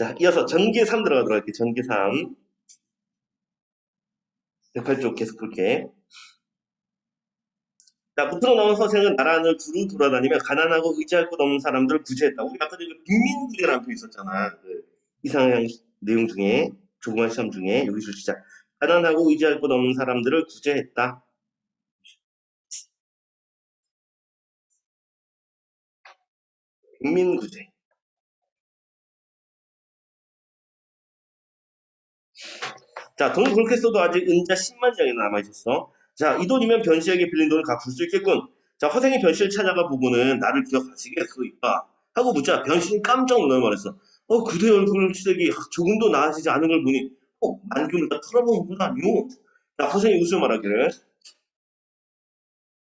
자, 이어서 전개 3 들어가도록 할게요. 전개 3. 108쪽 계속 볼게. 자, 밑으로 나온 서생은 나라 안을 두루 돌아다니며 가난하고 의지할 곳 없는 사람들을 구제했다. 우리 아까 전에 빈민구제라는 표 있었잖아. 그 이상형 내용 중에, 조그만 시험 중에, 여기서 시작. 가난하고 의지할 곳 없는 사람들을 구제했다. 빈민구제. 자, 돈을 그렇게 써도 아직 은자 10만 장이 남아있었어. 자, 이 돈이면 변씨에게 빌린 돈을 갚을 수 있겠군. 자, 허생이 변씨를 찾아가 보고는 나를 기억하시겠소이까? 하고 묻자 변씨는 깜짝 놀라 말했어. 그대 얼굴 시색이 조금도 나아지지 않은 걸 보니 만금을 다 털어먹은 건 아니오. 자, 허생이 웃으며 말하기를.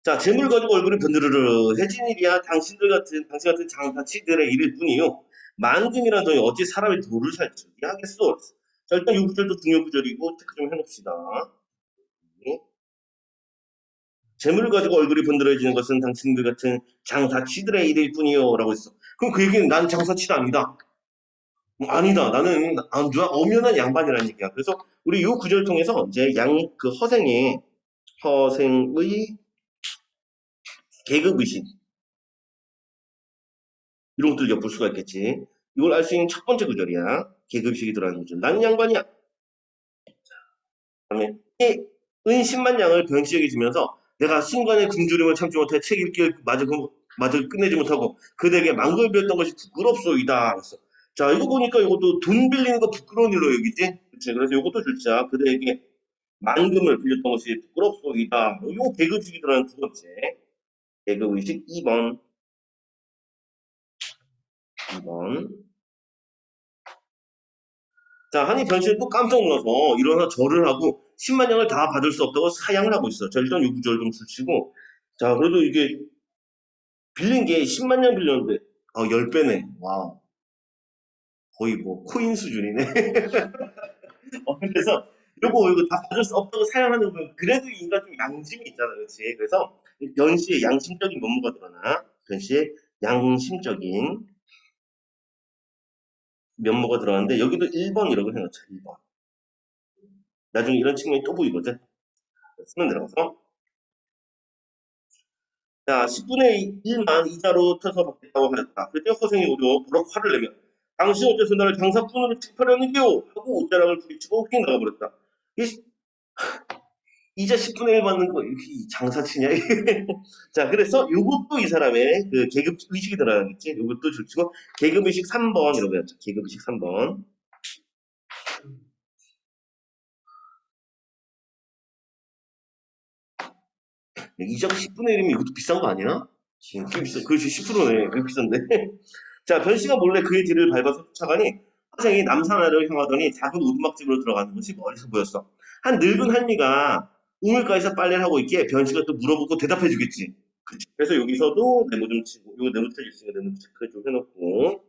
자, 재물 가지고 얼굴이 번드르르해진 일이야. 당신 같은 장사치들의 일일 뿐이요. 만금이란 돈이 어찌 사람의 도를 살지 하겠소. 자, 일단 이 구절도 중요 구절이고 체크 좀 해놓읍시다. 재물을 가지고 얼굴이 번드러지는 것은 당신들 같은 장사치들의 일일 뿐이요. 라고 했어. 그럼 그 얘기는 난 장사치가 아니다. 아니다. 나는 안 좋아. 엄연한 양반이라는 얘기야. 그래서 우리 이 구절을 통해서 이제 그 허생의 계급의식, 이런 것들을 엿볼 수가 있겠지. 이걸 알 수 있는 첫 번째 구절이야. 계급의식이 들어가는 구절. 나는 양반이야. 그다음에 은 10만 양을 변씨에게 주면서 내가 순간의 굶주림을 참지 못해 책 읽기를 마저 끝내지 못하고 그대에게 망국을 빌었던 것이 부끄럽소이다. 그랬어. 자, 이거 보니까 이것도 돈 빌리는 거 부끄러운 일로 여기지? 그치? 그래서 이것도 줄자. 그대에게 망금을 빌렸던 것이 부끄럽소이다. 요 계급식이 들어가는 두 번째. 계급의식 2번. 2번. 자, 한이 변신이 또 깜짝 놀라서 일어나 절을 하고 10만 양을 다 받을 수 없다고 사양을 하고 있어. 자, 일단 요 구절 좀 수치고. 자, 그래도 이게 빌린 게 10만 양 빌렸는데, 10배네. 와, 거의 뭐, 코인 수준이네. 그래서, 이거 다 받을 수 없다고 사양하는 건, 그래도 인간 좀 양심이 있잖아, 그렇지? 그래서, 변씨의 양심적인 면모가 드러나. 변씨의 양심적인 면모가 들어가는데, 여기도 1번이라고 해놓자, 1번. 나중에 이런 측면이 또 보이거든. 쓰면 들어가서. 자, 10분의 1만 이자로 쳐서 받겠다고 하였다. 그때 허생이 오려 버럭 화를 내며 당신 어째서 나를 장사꾼으로 축하려는겨? 하고 옷자락을 부딪히고 휙 나가버렸다. 이자 10분의 1 받는 거 이렇게 장사치냐? 자, 그래서 요것도 이 사람의 그 계급 의식이 들어가겠지. 요것도 줄치고 계급 의식 3번 이라고 해야죠. 계급 의식 3번. 이자 10분의 1이면 이것도 비싼 거 아니야? 꽤 비싸. 그렇지, 10%네. 꽤 비싼데. 자, 변씨가 몰래 그의 뒤를 밟아서 쫓아가니 화생이 남산하를 향하더니 작은 오두막집으로 들어가는 것이 멀리서 보였어. 한 늙은 할미가 우물가에서 빨래를 하고 있기에 변씨가 또 물어보고 대답해 주겠지. 그래서 여기서도 네모 좀 치고, 이거 네모 쳐져 있으니까 네모 체크 좀 해놓고.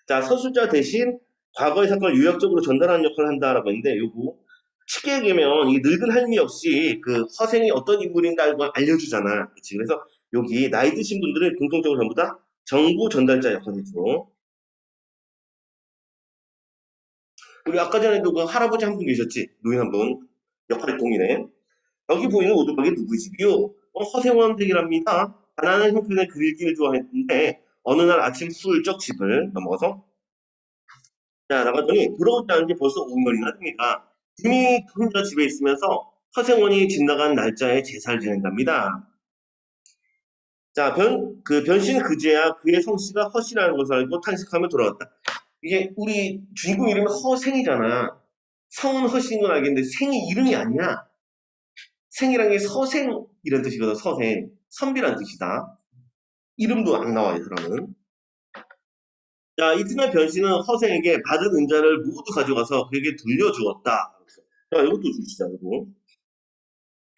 자, 서술자 대신 과거의 사건을 요약적으로 전달하는 역할을 한다라고 했는데, 요거 쉽게 얘기하면 이 늙은 할미 역시 그 허생이 어떤 인물인가 걸 알려주잖아. 그치? 그래서 여기 나이 드신 분들은 공통적으로 전부 다 정보 전달자 역할을 해줘. 우리 아까 전에도 그 할아버지 한 분 계셨지? 노인 한 분. 역할이 동일해. 여기 보이는 오두막이 누구 집이요? 허생원 댁이랍니다. 가난한 형편의 그리기를 좋아했는데 어느 날 아침 훌쩍 집을 넘어서 자 나갔더니 돌아오지 않은 지 벌써 5년이나 됩니다. 이미 혼자 집에 있으면서 허생원이 집 나간 날짜에 제사를 지낸답니다. 자, 그 변신 그제야 그의 성씨가 허씨라는 것을 알고 탄식하며 돌아왔다. 이게 우리 주인공 이름이 허생이잖아. 성은 허씨인 건 알겠는데 생이 이름이 아니야. 생이란 게 서생이란 뜻이거든. 서생. 선비란 뜻이다. 이름도 안 나와 이 사람은. 자, 이튿날 변씨는 허생에게 받은 은자를 모두 가져가서 그에게 돌려주었다. 자, 이것도 주시자, 이거.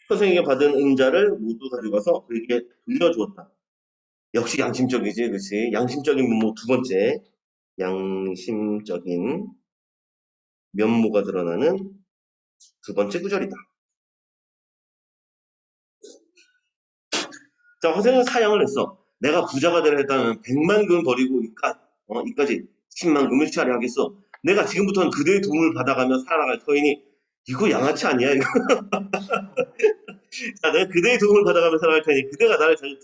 허생에게 받은 은자를 모두 가져가서 그에게 돌려주었다. 역시 양심적이지, 그렇지? 양심적인 면모 두 번째. 양심적인 면모가 드러나는 두 번째 구절이다. 자, 허생은 사양을 했어. 내가 부자가 되려 했다면 100만 금 버리고 이까지 10만 금을 취하하겠어. 내가 지금부터는 그대의 도움을 받아가며 살아갈 터이니 이거 양아치 아니야? 이거. 자, 내가 그대의 도움을 받아가며 살아갈 테니 그대가 나를 잘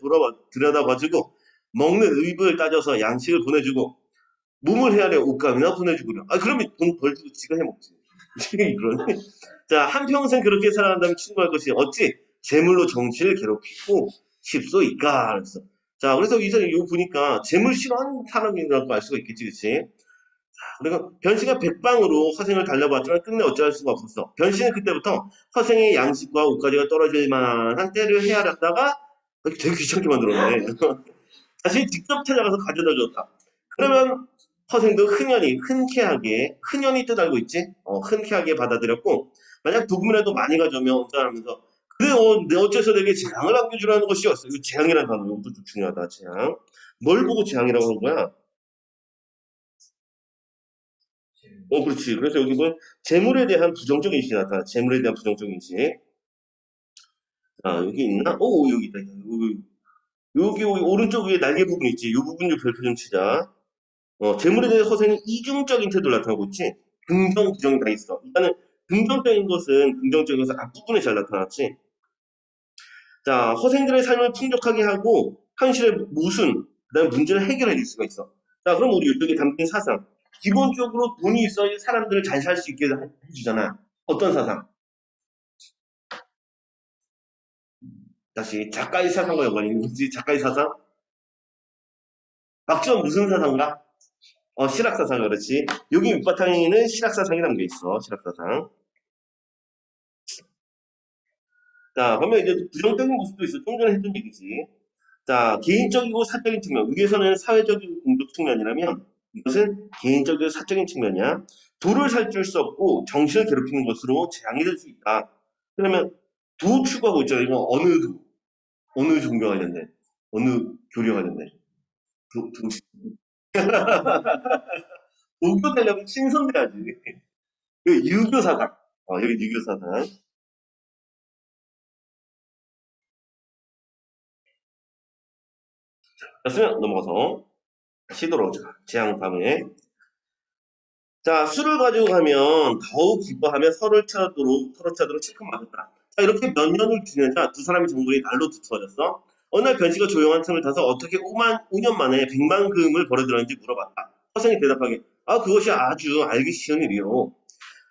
들여다봐주고 먹는 의복을 따져서 양식을 보내주고 몸을 헤아려 옷감이나 보내주고요. 아, 그러면 돈 벌주고 지가 해먹지. 이런. 자, 한평생 그렇게 살아간다면 충분할 것이 어찌 재물로 정치를 괴롭히고 싶소이까? 그랬어. 자, 그래서 여기서 이거 보니까 재물 싫어하는 사람이라고 알 수가 있겠지, 그치? 그리고 변씨가 백방으로 허생을 달려봤지만 끝내 어찌할 수가 없었어. 변씨는 그때부터 허생의 양식과 옷가지가 떨어질 만한 때를 헤아렸다가 되게 귀찮게 만들었네. 다시 직접 찾아가서 가져다 줬다. 그러면 허생도 흔쾌하게 뜻 알고 있지? 흔쾌하게 받아들였고, 만약 도금이라도 많이 가져오면 어쩌하면서, 그래, 내 어째서 내게 재앙을 안겨주라는 것이었어. 이거 재앙이라는 단어, 이것도 좀 중요하다, 재앙. 뭘 보고 재앙이라고 하는 거야? 그렇지. 그래서 여기 보면 재물에 대한 부정적인 인식이 나타나. 재물에 대한 부정적인 인식. 아, 여기 있나? 여기 있다. 여기 오른쪽 위에 날개 부분 있지. 이 부분 좀 별표 좀 치자. 재물에 대해 허생은 이중적인 태도를 나타나고 있지. 긍정, 부정이 다 있어. 일단은 긍정적인 것은 앞부분에 잘 나타났지. 자, 허생들의 삶을 풍족하게 하고 현실의 모순, 그다음에 문제를 해결해 줄 수가 있어. 자, 그럼 우리 이쪽에 담긴 사상. 기본적으로 돈이 있어야 사람들을 잘 살 수 있게 해주잖아. 어떤 사상? 다시 작가의 사상과 연관이 있는 거지. 작가의 사상? 박지원 무슨 사상가? 실학사상 그렇지. 여기 밑바탕에는 실학사상이 담겨 있어. 실학사상. 자, 그러면 이제 부정적인 모습도 있어. 좀 전에 했던 얘기지. 자, 개인적이고 사적인 측면. 위에서는 사회적이고 공적 측면이라면 이것은 개인적이고 사적인 측면이야. 도를 살줄 수 없고 정신을 괴롭히는 것으로 재앙이 될 수 있다. 그러면 도 추구하고 있잖아. 이거 어느 도, 어느 종교 관련된, 어느 교류 관련된. 도, 도. 도교 되려면 신선돼야지. 여기 유교 사상. 여기 유교 사상. 됐으면 넘어가서 시도로 재앙 다음에 자, 술을 가지고 가면 더욱 기뻐하며 서로 찾도록 실컷 마셨다. 자, 이렇게 몇 년을 지내자 두 사람의 정글이 날로 두터워졌어. 어느 날 변씨가 조용한 틈을 타서 어떻게 5년 만에 100만 금을 벌어들였는지 물어봤다. 허생이 대답하기, 그것이 아주 알기 쉬운 일이요.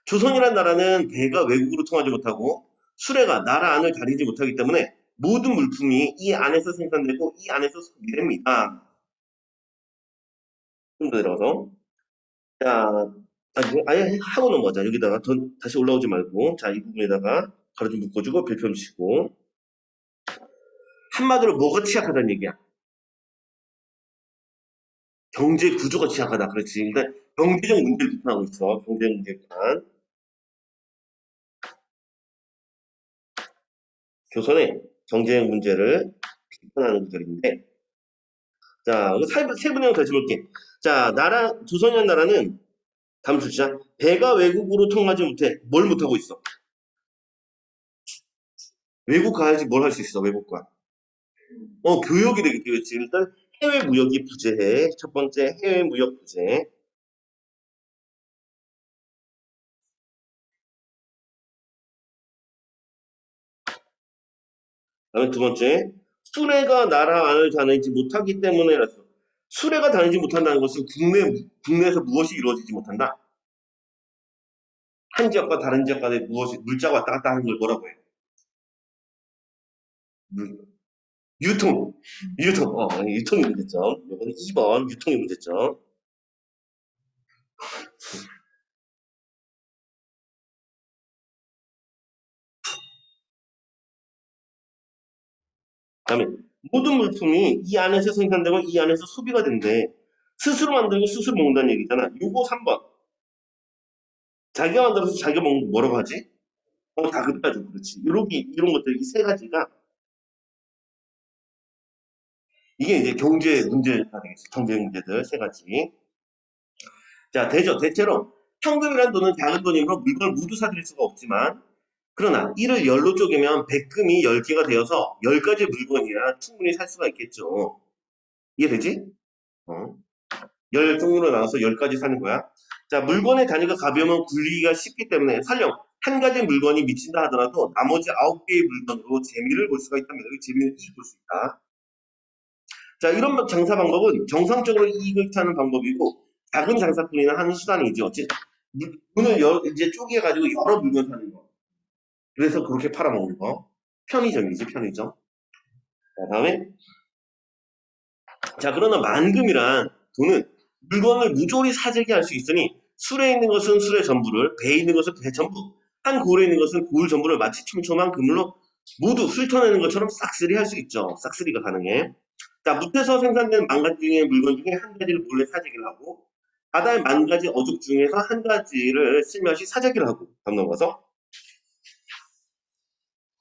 조선이란 나라는 배가 외국으로 통하지 못하고 수레가 나라 안을 가리지 못하기 때문에 모든 물품이 이 안에서 생산되고 이 안에서 소비됩니다. 좀 더 들어가서. 자, 아예 하고 넘어가자. 여기다가 다시 올라오지 말고. 자, 이 부분에다가 가로 좀 묶어주고 별표 치고. 한마디로 뭐가 취약하다는 얘기야? 경제 구조가 취약하다. 그렇지. 일단 경제적 문제를 비판하고 있어. 경제 문제 비판. 조선의 경제적 문제를 비판하는 구절인데. 자, 세 분형 다시 볼게. 자, 조선이라는 나라는 다음 출자. 배가 외국으로 통하지 못해. 뭘 못하고 있어? 외국 가야지 뭘 할 수 있어, 외국과. 교역이 되겠지. 그렇지. 일단 해외 무역이 부재해. 첫 번째 해외 무역 부재. 그다음에 두 번째, 수레가 나라 안을 다니지 못하기 때문에라서 수레가 다니지 못한다는 것은 국내에서 무엇이 이루어지지 못한다. 한 지역과 다른 지역 간에 무엇이 물자가 왔다 갔다 하는 걸 뭐라고 해요? 물- 유통, 유통이 문제점. 이거는 2번 유통이 문제점. 그다음에 모든 물품이 이 안에서 생산되고 이 안에서 소비가 된대. 스스로 만들고 스스로 먹는다는 얘기잖아. 요거 3번. 자기가 만들어서 자기가 먹는 거 뭐라고 하지? 다 그래가지고 그렇지. 이런 것들, 이 세 가지가 이게 이제 경제 문제가 되겠어. 경제 문제들 세 가지. 자, 대체로 현금이라는 돈은 작은 돈이므로 물건을 모두 사들일 수가 없지만, 그러나 이를 열로 쪼개면 백금이 10개가 되어서 10가지 물건이야 충분히 살 수가 있겠죠. 이해되지? 어. 열 종류로 나눠서 10가지 사는 거야. 자, 물건의 단위가 가벼우면 굴리기가 쉽기 때문에 설령 한 가지 물건이 미친다 하더라도 나머지 9개의 물건으로 재미를 볼 수가 있다면 여기 재미를 이익 볼 수 있다. 자, 이런 장사 방법은 정상적으로 이익을 찾는 방법이고 작은 장사꾼이나 하는 수단이지. 어찌 문을 이제 쪼개가지고 여러 물건 사는 거. 그래서 그렇게 팔아먹는 거. 편의점이지, 편의점. 자, 다음에 자, 그러나 만금이란 돈은 물건을 무조리 사재기 할 수 있으니 술에 있는 것은 술의 전부를, 배에 있는 것은 배 전부, 한 고을에 있는 것은 고을 전부를 마치 촘촘한 그물로 모두 훑어내는 것처럼 싹쓸이 할 수 있죠. 싹쓸이가 가능해. 자, 묵에서 생산된 만 가지 중에 물건 중에 한 가지를 몰래 사재기를 하고 바다의 만 가지 어족 중에서 한 가지를 슬며시 사재기를 하고 다음 넘어가서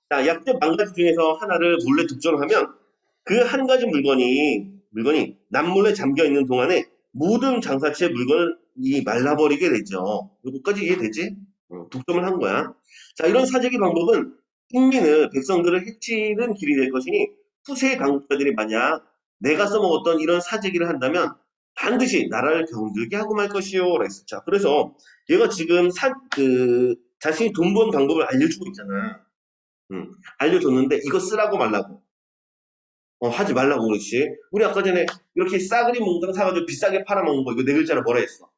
자, 약재 만 가지 중에서 하나를 몰래 독점을 하면 그 한 가지 물건이 남몰래 잠겨 있는 동안에 모든 장사치의 물건을 이 말라버리게 되죠. 여기까지 이해되지? 독점을 한 거야. 자, 이런 사재기 방법은 국민을, 백성들을 해치는 길이 될 것이니 후세의 강국자들이 만약 내가 써먹었던 이런 사재기를 한다면 반드시 나라를 병들게 하고 말 것이요. 그랬어. 자, 그래서 얘가 지금 자신이 돈 번 방법을 알려주고 있잖아. 알려줬는데 이거 쓰라고 말라고. 하지 말라고 그러지. 우리 아까 전에 이렇게 싸그리 몽땅 사가지고 비싸게 팔아먹은 거 이거 네 글자로 뭐라 했어?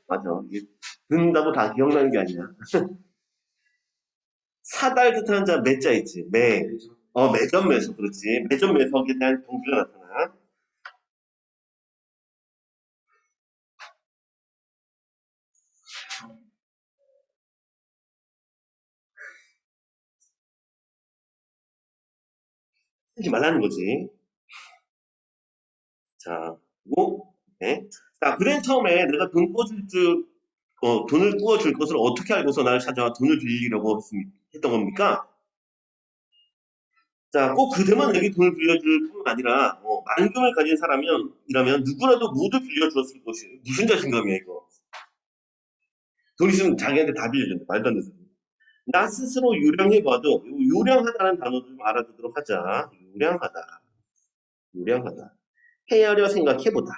맞아. 이게 듣는다고 다 기억나는 게 아니야. 사달 뜻하는 자 매자 있지. 매. 매점 매석 그렇지. 매점 매석에 대한 동기가 나타나. 쓰지 말라는 거지. 자, 그리고 네. 자, 그래 처음에 내가 돈을 꾸어줄 것을 어떻게 알고서 나를 찾아와 돈을 빌리려고 했던 겁니까? 자, 꼭 그대만 내게 돈을 빌려줄 뿐만 아니라, 만금을 가진 사람이라면 누구라도 모두 빌려주었을 것이 무슨 자신감이야, 이거. 돈 있으면 자기한테 다 빌려준다. 말도 안 되는 소리. 나 스스로 요량해봐도, 요량하다는 단어 좀 알아두도록 하자. 요량하다. 요량하다. 헤아려 생각해보다.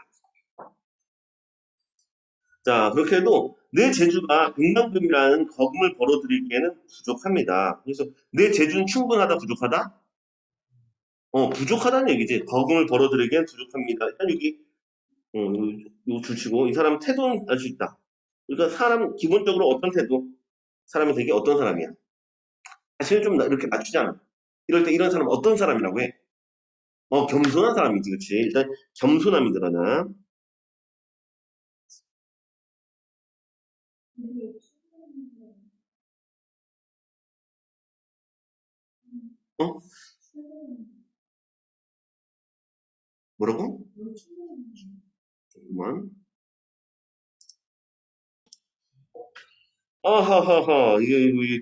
자, 그렇게 해도 내 재주가 백만금이라는 거금을 벌어들이기에는 부족합니다. 그래서 내 재주는 충분하다, 부족하다? 부족하다는 얘기지. 거금을 벌어들이기엔 부족합니다. 일단 여기 요 줄치고 이 사람 태도는 알 수 있다. 그러니까 사람 기본적으로 어떤 태도? 사람이 되게 어떤 사람이야? 자신을 좀 이렇게 낮추잖아. 이럴 때 이런 사람 어떤 사람이라고 해? 겸손한 사람이지, 그렇지? 일단 겸손함이 드러나. 어? 뭐라고? 잠깐만. 아하하하. 이게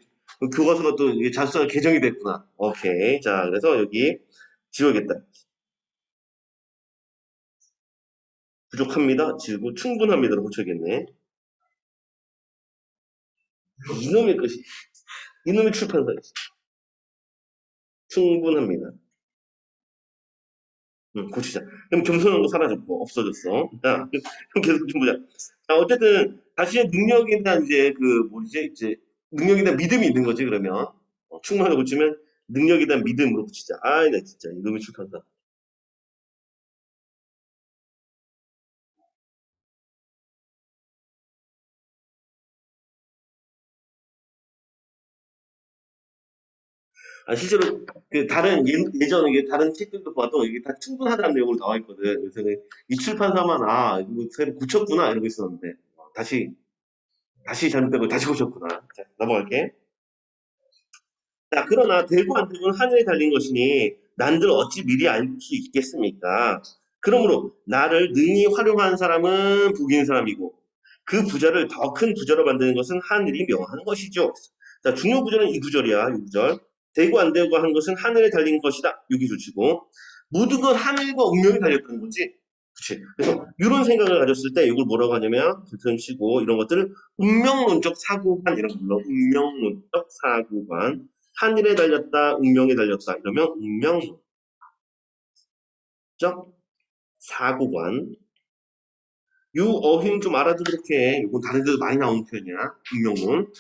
교과서가 또 이게 자수가 개정이 됐구나. 오케이. 자, 그래서 여기 지워야겠다. 부족합니다. 지우고 충분합니다로 고쳐야겠네. 이놈의 것이 이놈의 출판사. 충분합니다. 고치자. 그럼 겸손한 거 사라졌고, 없어졌어. 자, 그럼 계속 좀 보자. 자, 어쨌든, 자신의 능력에 대한 이제, 이제, 능력에 대한 믿음이 있는 거지, 그러면. 충분하게 고치면, 능력에 대한 믿음으로 고치자. 아이, 나 진짜, 이놈의 출판사. 실제로, 예전 이게 다른 책들도 봐도 이게 다 충분하다는 내용으로 나와 있거든. 그래서 이 출판사만, 이거 새로 고쳤구나, 이러고 있었는데, 다시 잘못된 걸 다시 고쳤구나. 자, 넘어갈게. 자, 그러나 되고 안 되고는 하늘에 달린 것이니 난들 어찌 미리 알 수 있겠습니까? 그러므로 나를 능히 활용한 사람은 복이 있는 사람이고 그 부자를 더 큰 부자로 만드는 것은 하늘이 명하는 것이죠. 자, 중요 구절은 이 구절이야. 이 구절. 되고 안 되고 한 것은 하늘에 달린 것이다. 여기 줄치고 모든 건 하늘과 운명이 달렸다는 거지. 그치. 그래서 이런 생각을 가졌을 때 이걸 뭐라고 하냐면 불편 치고 이런 것들을 운명론적 사고관 이런 걸로 운명론적 사고관 하늘에 달렸다, 운명에 달렸다. 이러면 운명론. 죠? 사고관. 요 어휘는 좀 알아두도록 해. 이건 다른 데도 많이 나오는 표현이야. 운명론.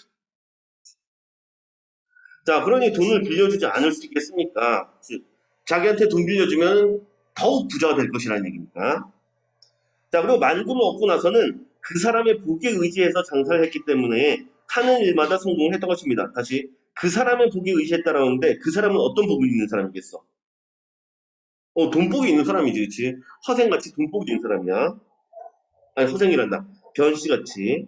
자, 그러니 돈을 빌려주지 않을 수 있겠습니까? 즉, 자기한테 돈 빌려주면 더욱 부자가 될 것이라는 얘기입니다. 자, 그리고 만금을 얻고 나서는 그 사람의 복에 의지해서 장사를 했기 때문에 하는 일마다 성공을 했던 것입니다. 다시, 그 사람의 복에 의지했다라고 하는데 그 사람은 어떤 복이 있는 사람이겠어? 돈복이 있는 사람이지, 그치? 허생같이 돈복이 있는 사람이야. 아니, 허생이란다. 변씨같이.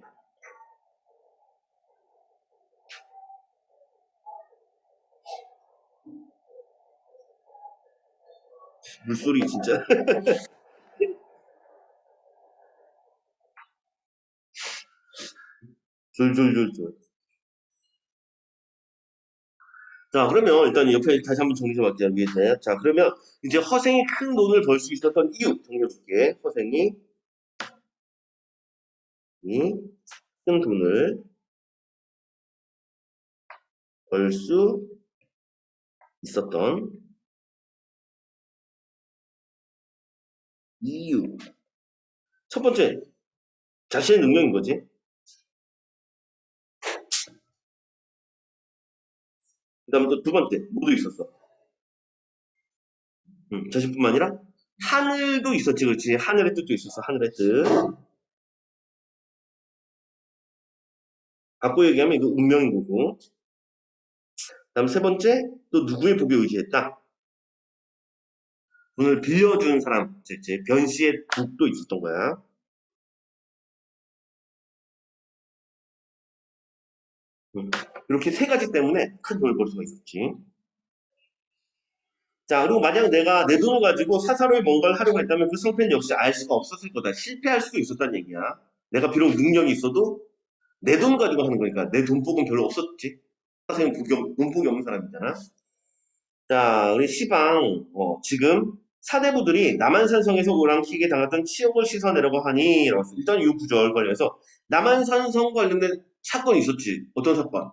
물소리 진짜. 졸졸졸졸. 자, 그러면 일단 옆에 다시 한번 정리 좀 할게요, 위에. 자, 그러면 이제 허생이 큰 돈을 벌 수 있었던 이유 정리해볼게. 허생이 큰 돈을 벌 수 있었던 이유. 첫 번째, 자신의 능력인 거지. 그 다음에 또 두 번째, 모두 있었어. 자신뿐만 아니라 하늘도 있었지, 그렇지? 하늘의 뜻도 있었어, 하늘의 뜻. 갖고 얘기하면 이거 운명인 거고. 그 다음 세 번째, 또 누구의 복에 의지했다? 돈을 빌려주는 사람, 이제 변씨의 복도 있었던 거야. 음, 이렇게 세 가지 때문에 큰 돈을 벌 수가 있었지. 자, 그리고 만약 내가 내 돈을 가지고 사사로이 뭔가를 하려고 했다면 그 성패는 역시 알 수가 없었을 거다. 실패할 수도 있었다는 얘기야. 내가 비록 능력이 있어도 내 돈 가지고 하는 거니까 내 돈복은 별로 없었지. 사생은 돈복이 없는 사람이잖아. 자, 우리 시방, 지금 사대부들이 남한산성에서 오랑캐에게 당했던 치욕을 씻어내려고 하니, 라고 했어. 일단 이 구절 관련해서 남한산성 관련된 사건이 있었지. 어떤 사건?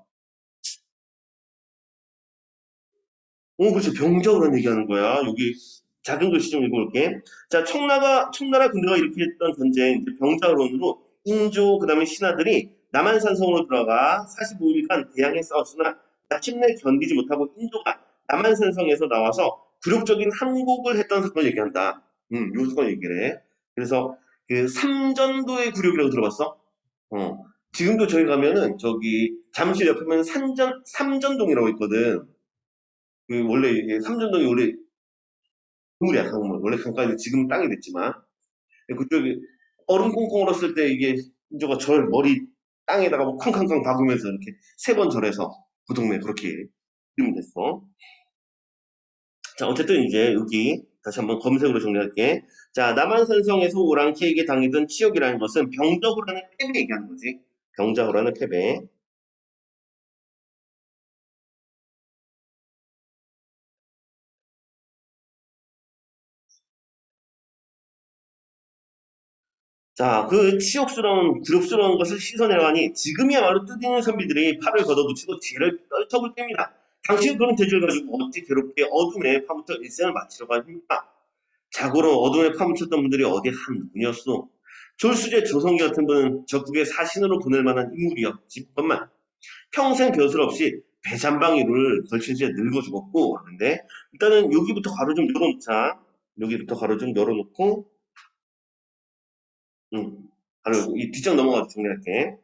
그렇지. 병적으로 얘기하는 거야. 여기 작은 글씨 좀 읽어볼게. 자, 청나라 군대가 일으켰던 전쟁, 이제 병자론으로 인조, 그 다음에 신하들이 남한산성으로 들어가 45일간 대항해 싸웠으나 마침내 견디지 못하고 인조가 남한산성에서 나와서 굴욕적인 항복을 했던 사건을 얘기한다. 요 사건을 얘기를 해. 그래서 그 삼전도의 굴욕이라고 들어봤어? 지금도 저희 가면은 저기 잠실 옆에 보면 삼전동이라고 있거든. 그 원래 이게 삼전동이 원래 강물이야, 강물. 원래 강가인데 지금 땅이 됐지만 그쪽에 얼음 꽁꽁 얼었을 때 이게 인조가 절 머리 땅에다가 뭐 쾅쾅쾅 박으면서 이렇게 세 번 절해서 그 동네 그렇게 이름이 됐어. 자, 어쨌든 이제 여기 다시 한번 검색으로 정리할게. 자, 남한산성에서 오랑캐에게 당했던 치욕이라는 것은 병적으로 하는 패배 얘기하는 거지. 병자호로 하는 패배. 자, 그 치욕스러운, 굴욕스러운 것을 씻어내려가니 지금이야말로 뜻있는 선비들이 팔을 걷어붙이고 뒤를 떨쳐볼 때입니다. 당신은 그런 대지를 가지고 어찌 괴롭게 어둠에 파묻혀 일생을 마치려고 합니까? 자고로 어둠에 파묻혔던 분들이 어디 한누구였소. 졸수제 조성기 같은 분은 적국의 사신으로 보낼 만한 인물이었지만 평생 벼슬 없이 배잔방이를 걸친 채 늙어 죽었고 하는데 일단은 여기부터 가로 좀 열어놓자. 여기부터 가로 좀 열어놓고 바로 이 뒷장 넘어가서 정리할게.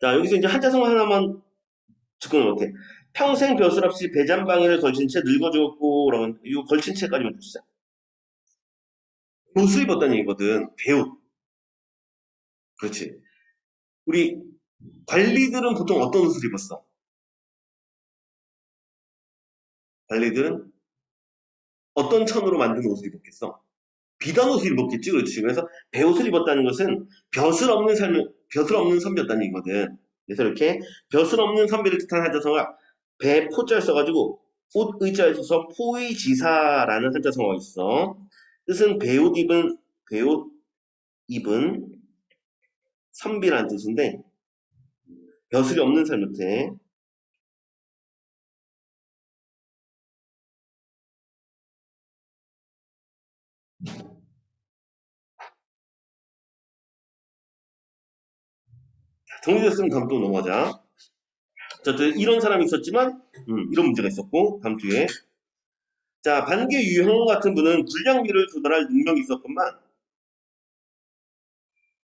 자, 여기서 이제 한자성 하나만 접근해볼게. 평생 벼슬 없이 배잔방이를 걸친 채 늙어 죽었고, 라고, 이 걸친 채까지만 주시자. 옷을 입었다는 얘기거든. 배옷. 그렇지. 우리 관리들은 보통 어떤 옷을 입었어? 관리들은 어떤 천으로 만든 옷을 입었겠어? 비단 옷을 입었겠지, 그렇지. 그래서 배옷을 입었다는 것은 벼슬 없는 선비였다는 얘기거든. 그래서 이렇게 벼슬 없는 선비를 뜻하는 한자성어가 배 포자를 써가지고 옷 의자에 써서 포의지사라는 한자성어가 있어. 뜻은 배옷 입은 선비라는 뜻인데 벼슬이 없는 삶한테 정리됐으면 다음 또 넘어가자. 자, 또 이런 사람이 있었지만, 이런 문제가 있었고, 다음 주에. 자, 반개 유형 같은 분은 불량미를 조달할 능력이 있었건만,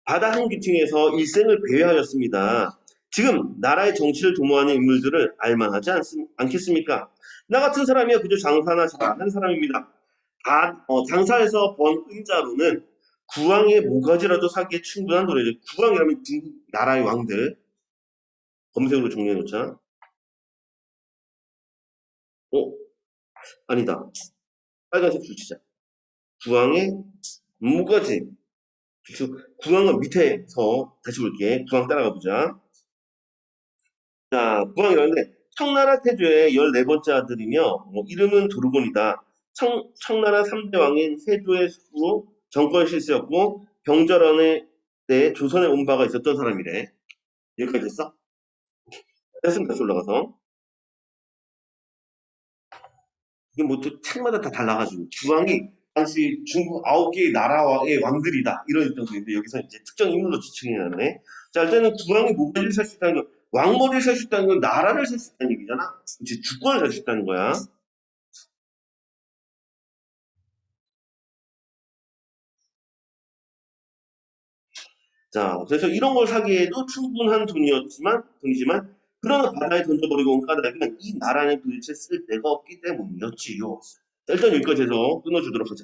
바다 한 귀퉁에서 일생을 배회하였습니다. 지금 나라의 정치를 도모하는 인물들을 알만하지 않겠습니까? 나 같은 사람이야 그저 장사나 잘하는 사람입니다. 장사에서 번 은자로는 구왕의 모가지라도 사기에 충분한 노래죠. 구왕이라면 중국 나라의 왕들. 검색으로 정리해 놓자. 어? 아니다. 빨간색 줄치자. 구왕의 모가지. 구왕은 밑에서 다시 볼게. 구왕 따라가 보자. 자, 부왕이라는데 청나라 태조의 14번째 아들이며 이름은 도르곤이다. 청나라 3대 왕인 세조의 수로 정권 실세였고 병절원에 때 조선에 온 바가 있었던 사람이래. 여기까지 됐어? 됐으면 다시 올라가서 이게 뭐 또 책마다 다 달라가지고 주왕이 당시 중국 9개의 나라의 왕들이다 이런 입장인데 여기서 이제 특정 인물로 지칭이 나네. 자 일단은 주왕이 모가지를 살 수 있다는 건 왕머리를 살 수 있다는 건 나라를 살 수 있다는 얘기잖아. 이제 주권을 살 수 있다는 거야. 자, 그래서 이런 걸 사기에도 충분한 돈이지만, 그러나 바다에 던져버리고 온 까닭은 이 나라는 도대체 쓸 데가 없기 때문이었지요. 자, 일단 여기까지 해서 끊어주도록 하자.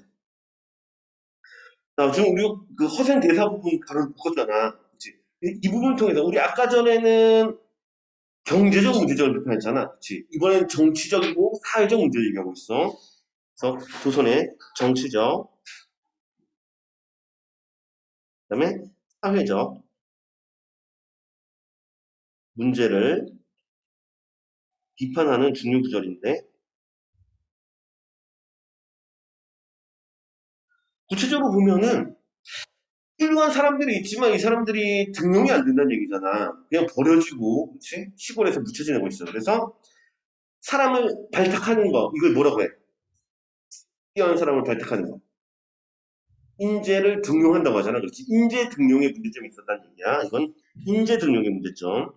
자, 지금 우리 그 허생 대사 부분 바로 묶었잖아. 그치? 이 부분을 통해서 우리 아까 전에는 경제적 문제점을 비판했잖아. 그치? 이번엔 정치적이고 사회적 문제를 얘기하고 있어. 그래서 조선의 정치적, 그다음에 사회적 문제를 비판하는 중요 구절인데, 구체적으로 보면은 훌륭한 사람들이 있지만 이 사람들이 등용이 안 된다는 얘기잖아. 그냥 버려지고, 그치? 시골에서 묻혀 지내고 있어. 그래서 사람을 발탁하는 거, 이걸 뭐라고 해? 뛰어난 사람을 발탁하는 거. 인재를 등용한다고 하잖아. 그렇지? 인재 등용에 문제점이 있었다는 얘기야. 이건 인재 등용의 문제점.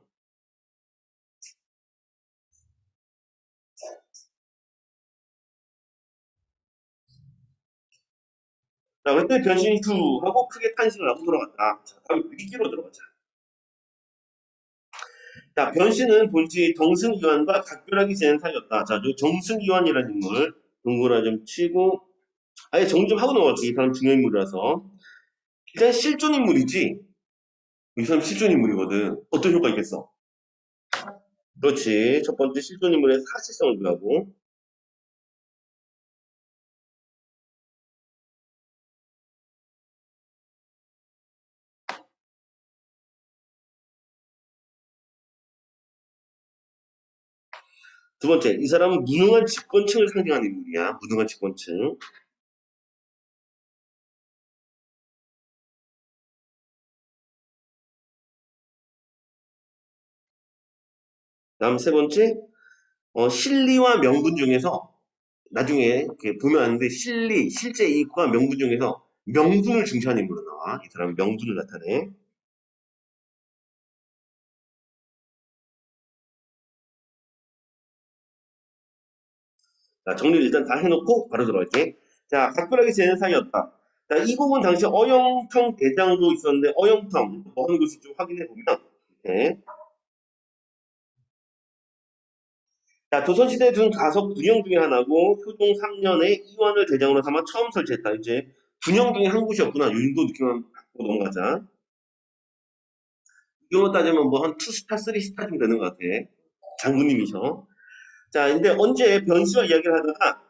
자, 그때 변신이 하고 크게 탄식을 하고 돌아갔다. 자, 다음 위기로 들어가자. 자, 변신은 본지 정승기환과 각별하게 지낸 사이였다. 자, 요 정승기환이라는 인물, 동그라 좀 치고, 아예 정리 좀 하고 넘어갈게. 이 사람 중요한 인물이라서. 일단 실존 인물이지. 이 사람 실존 인물이거든. 어떤 효과 있겠어? 그렇지. 첫 번째 실존 인물의 사실성을 부여하고. 두 번째, 이 사람은 무능한 집권층을 상징하는 인물이야. 무능한 집권층. 다음 세 번째, 실리와 명분 중에서 나중에 이렇게 보면 아는데 실제 이익과 명분 중에서 명분을 중시하는 인물로 나와. 이 사람은 명분을 나타내. 자, 정리를 일단 다 해놓고 바로 들어갈게. 자, 각별하게 지내는 사이였다. 자, 이 곡은 당시 어영평 대장도 있었는데 어영평 뭐 하는 것인지 좀 확인해 보면 네. 자, 조선시대 중 가석 분영 중에 하나고 효종 3년에 이완을 대장으로 삼아 처음 설치했다. 이제 분영 중에 한 곳이었구나. 이 정도 느낌만 갖고 넘어가자. 이거 따지면 뭐 한 2스타, 3스타쯤 되는 것 같아. 장군님이셔. 자, 근데 언제 변씨와 이야기를 하다가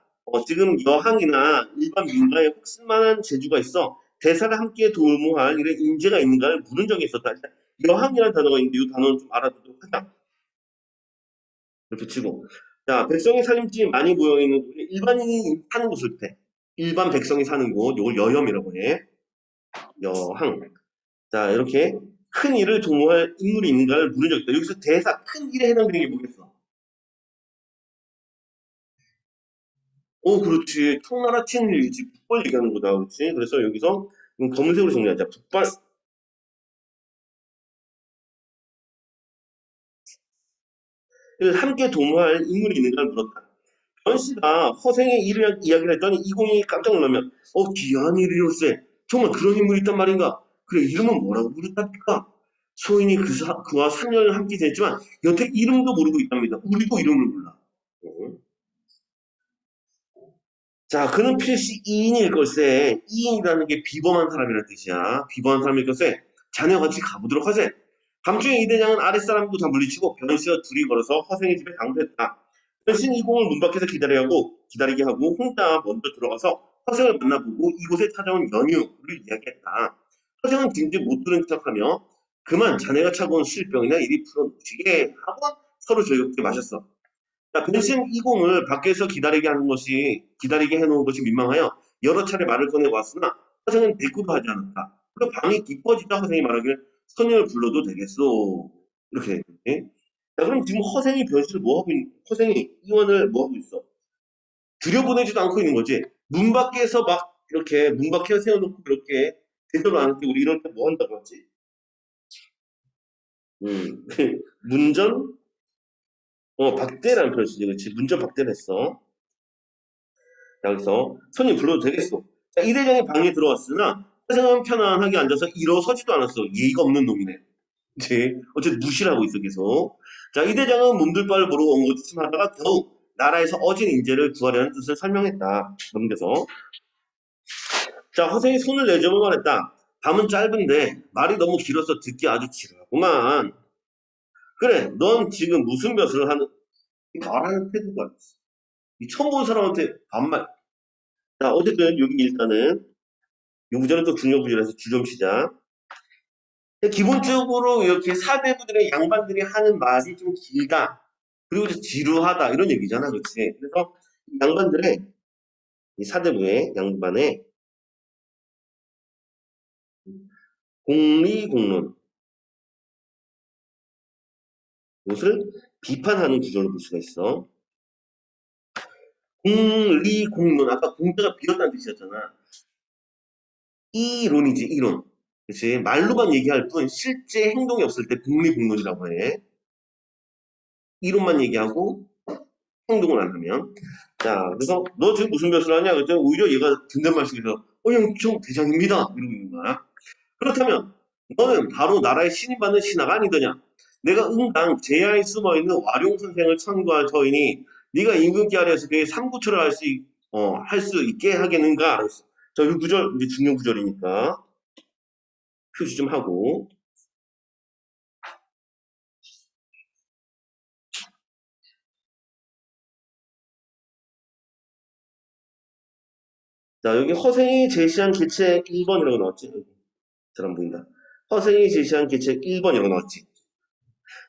지금 여항이나 일반 민가에 혹쓸만한 재주가 있어 대사를 함께 도모할 이런 인재가 있는가를 물은 적이 있었다. 일단 여항이라는 단어가 있는데 이 단어는 좀 알아두도록 하자. 이렇게 치고. 자, 백성이 살림집이 많이 모여있는 곳에 일반인이 사는 곳일 때 일반 백성이 사는 곳, 이걸 여염이라고 해. 여항. 자, 이렇게 큰 일을 도모할 인물이 있는가를 물은 적이 있다. 여기서 대사, 큰 일에 해당되는 게 뭐겠어? 그렇지. 청나라 친일지 북벌 얘기하는 거다. 그렇지. 그래서 여기서 검은색으로 정리하자. 북벌. 함께 도모할 인물이 있는가를 물었다. 변 씨가 허생의 이야기를 했더니 이공이 깜짝 놀라면 귀한 일이로세. 정말 그런 인물이 있단 말인가? 그래 이름은 뭐라고 부르답니까? 소인이 그와 3년을 함께 지냈지만 여태 이름도 모르고 있답니다. 우리도 이름을 몰라. 어. 자, 그는 필시 이인일 걸세. 이인이라는 게 비범한 사람이라는 뜻이야. 비범한 사람일 걸세. 자네 같이 가보도록 하세. 밤중에 이대장은 아랫사람도 다 물리치고 변씨와 둘이 걸어서 허생의 집에 당도했다. 변씨는 이공을 문 밖에서 기다리게 하고 혼자 먼저 들어가서 허생을 만나보고 이곳에 찾아온 연유를 이야기했다. 허생은 진즉 못 들은 척하며 그만 자네가 차고 온 술병이나 이리 풀어놓으시게 하고 서로 즐겁게 마셨어. 자, 변신 20을 밖에서 기다리게 해놓은 것이 민망하여 여러 차례 말을 꺼내왔으나 허생은 대꾸도 하지 않았다. 그 밤이 깊어지자 허생이 말하길 선녀를 불러도 되겠소. 이렇게 했더니. 자, 그럼 지금 허생이 변신을 뭐 하고 허생이 이원을 뭐 하고 있어? 들여보내지도 않고 있는 거지. 문 밖에서 막 이렇게 문 밖에 세워놓고 이렇게 제대로 안 할게 우리 이럴 때 뭐 한다고 하지? 음, 문전 박대라는 표현이지, 그렇지? 문전 박대를 했어. 여기서 손님 불러도 되겠소. 자, 이 대장이 방에 들어왔으나 사장은 편안하게 앉아서 일어서지도 않았어. 예의가 없는 놈이네. 이제 어쨌든 무시를 하고 있어 계속. 자, 이 대장은 몸둘 바를 모르고 엉거주춤하다가 겨우 나라에서 어진 인재를 구하려는 뜻을 설명했다. 넘겨서 자, 허생이 손을 내저으 말했다. 밤은 짧은데 말이 너무 길어서 듣기 아주 지루하구만. 그래, 넌 지금 무슨 벼슬을 하는 말하는 태도가 이 처음 본 사람한테 반말. 자, 어쨌든 여기 일단은 요 구절은 또 중요구절에서 주점 시작. 기본적으로 이렇게 사대부들의 양반들이 하는 말이 좀 길다. 그리고 좀 지루하다. 이런 얘기잖아. 그렇지? 그래서 양반들의, 이 사대부의 양반의 공리공론, 이것을 비판하는 구절로 볼 수가 있어. 공리공론, 아까 공자가 비었다는 뜻이었잖아. 이론이지, 이론. 그렇지? 말로만 얘기할 뿐 실제 행동이 없을 때 공리공론이라고 해. 이론만 얘기하고 행동을 안 하면. 자, 그래서 너 지금 무슨 벼슬 하냐? 그랬더니 오히려 얘가 존댓말 속에서 형, 저 대장입니다. 이러고 있는 거야. 그렇다면 너는 바로 나라의 신임받는 신하가 아니더냐? 내가 응당 제야에 숨어있는 와룡 선생을 천구할 터이니 네가 임금기 아래에서 그의 삼구처를 할 수 있게 하겠는가? 그랬어. 자, 이 구절 이제 중요 구절이니까 표시 좀 하고. 자, 여기 허생이 제시한 계책 1번이라고 나왔지? 잘 안 보인다. 허생이 제시한 계책 1번이라고 나왔지?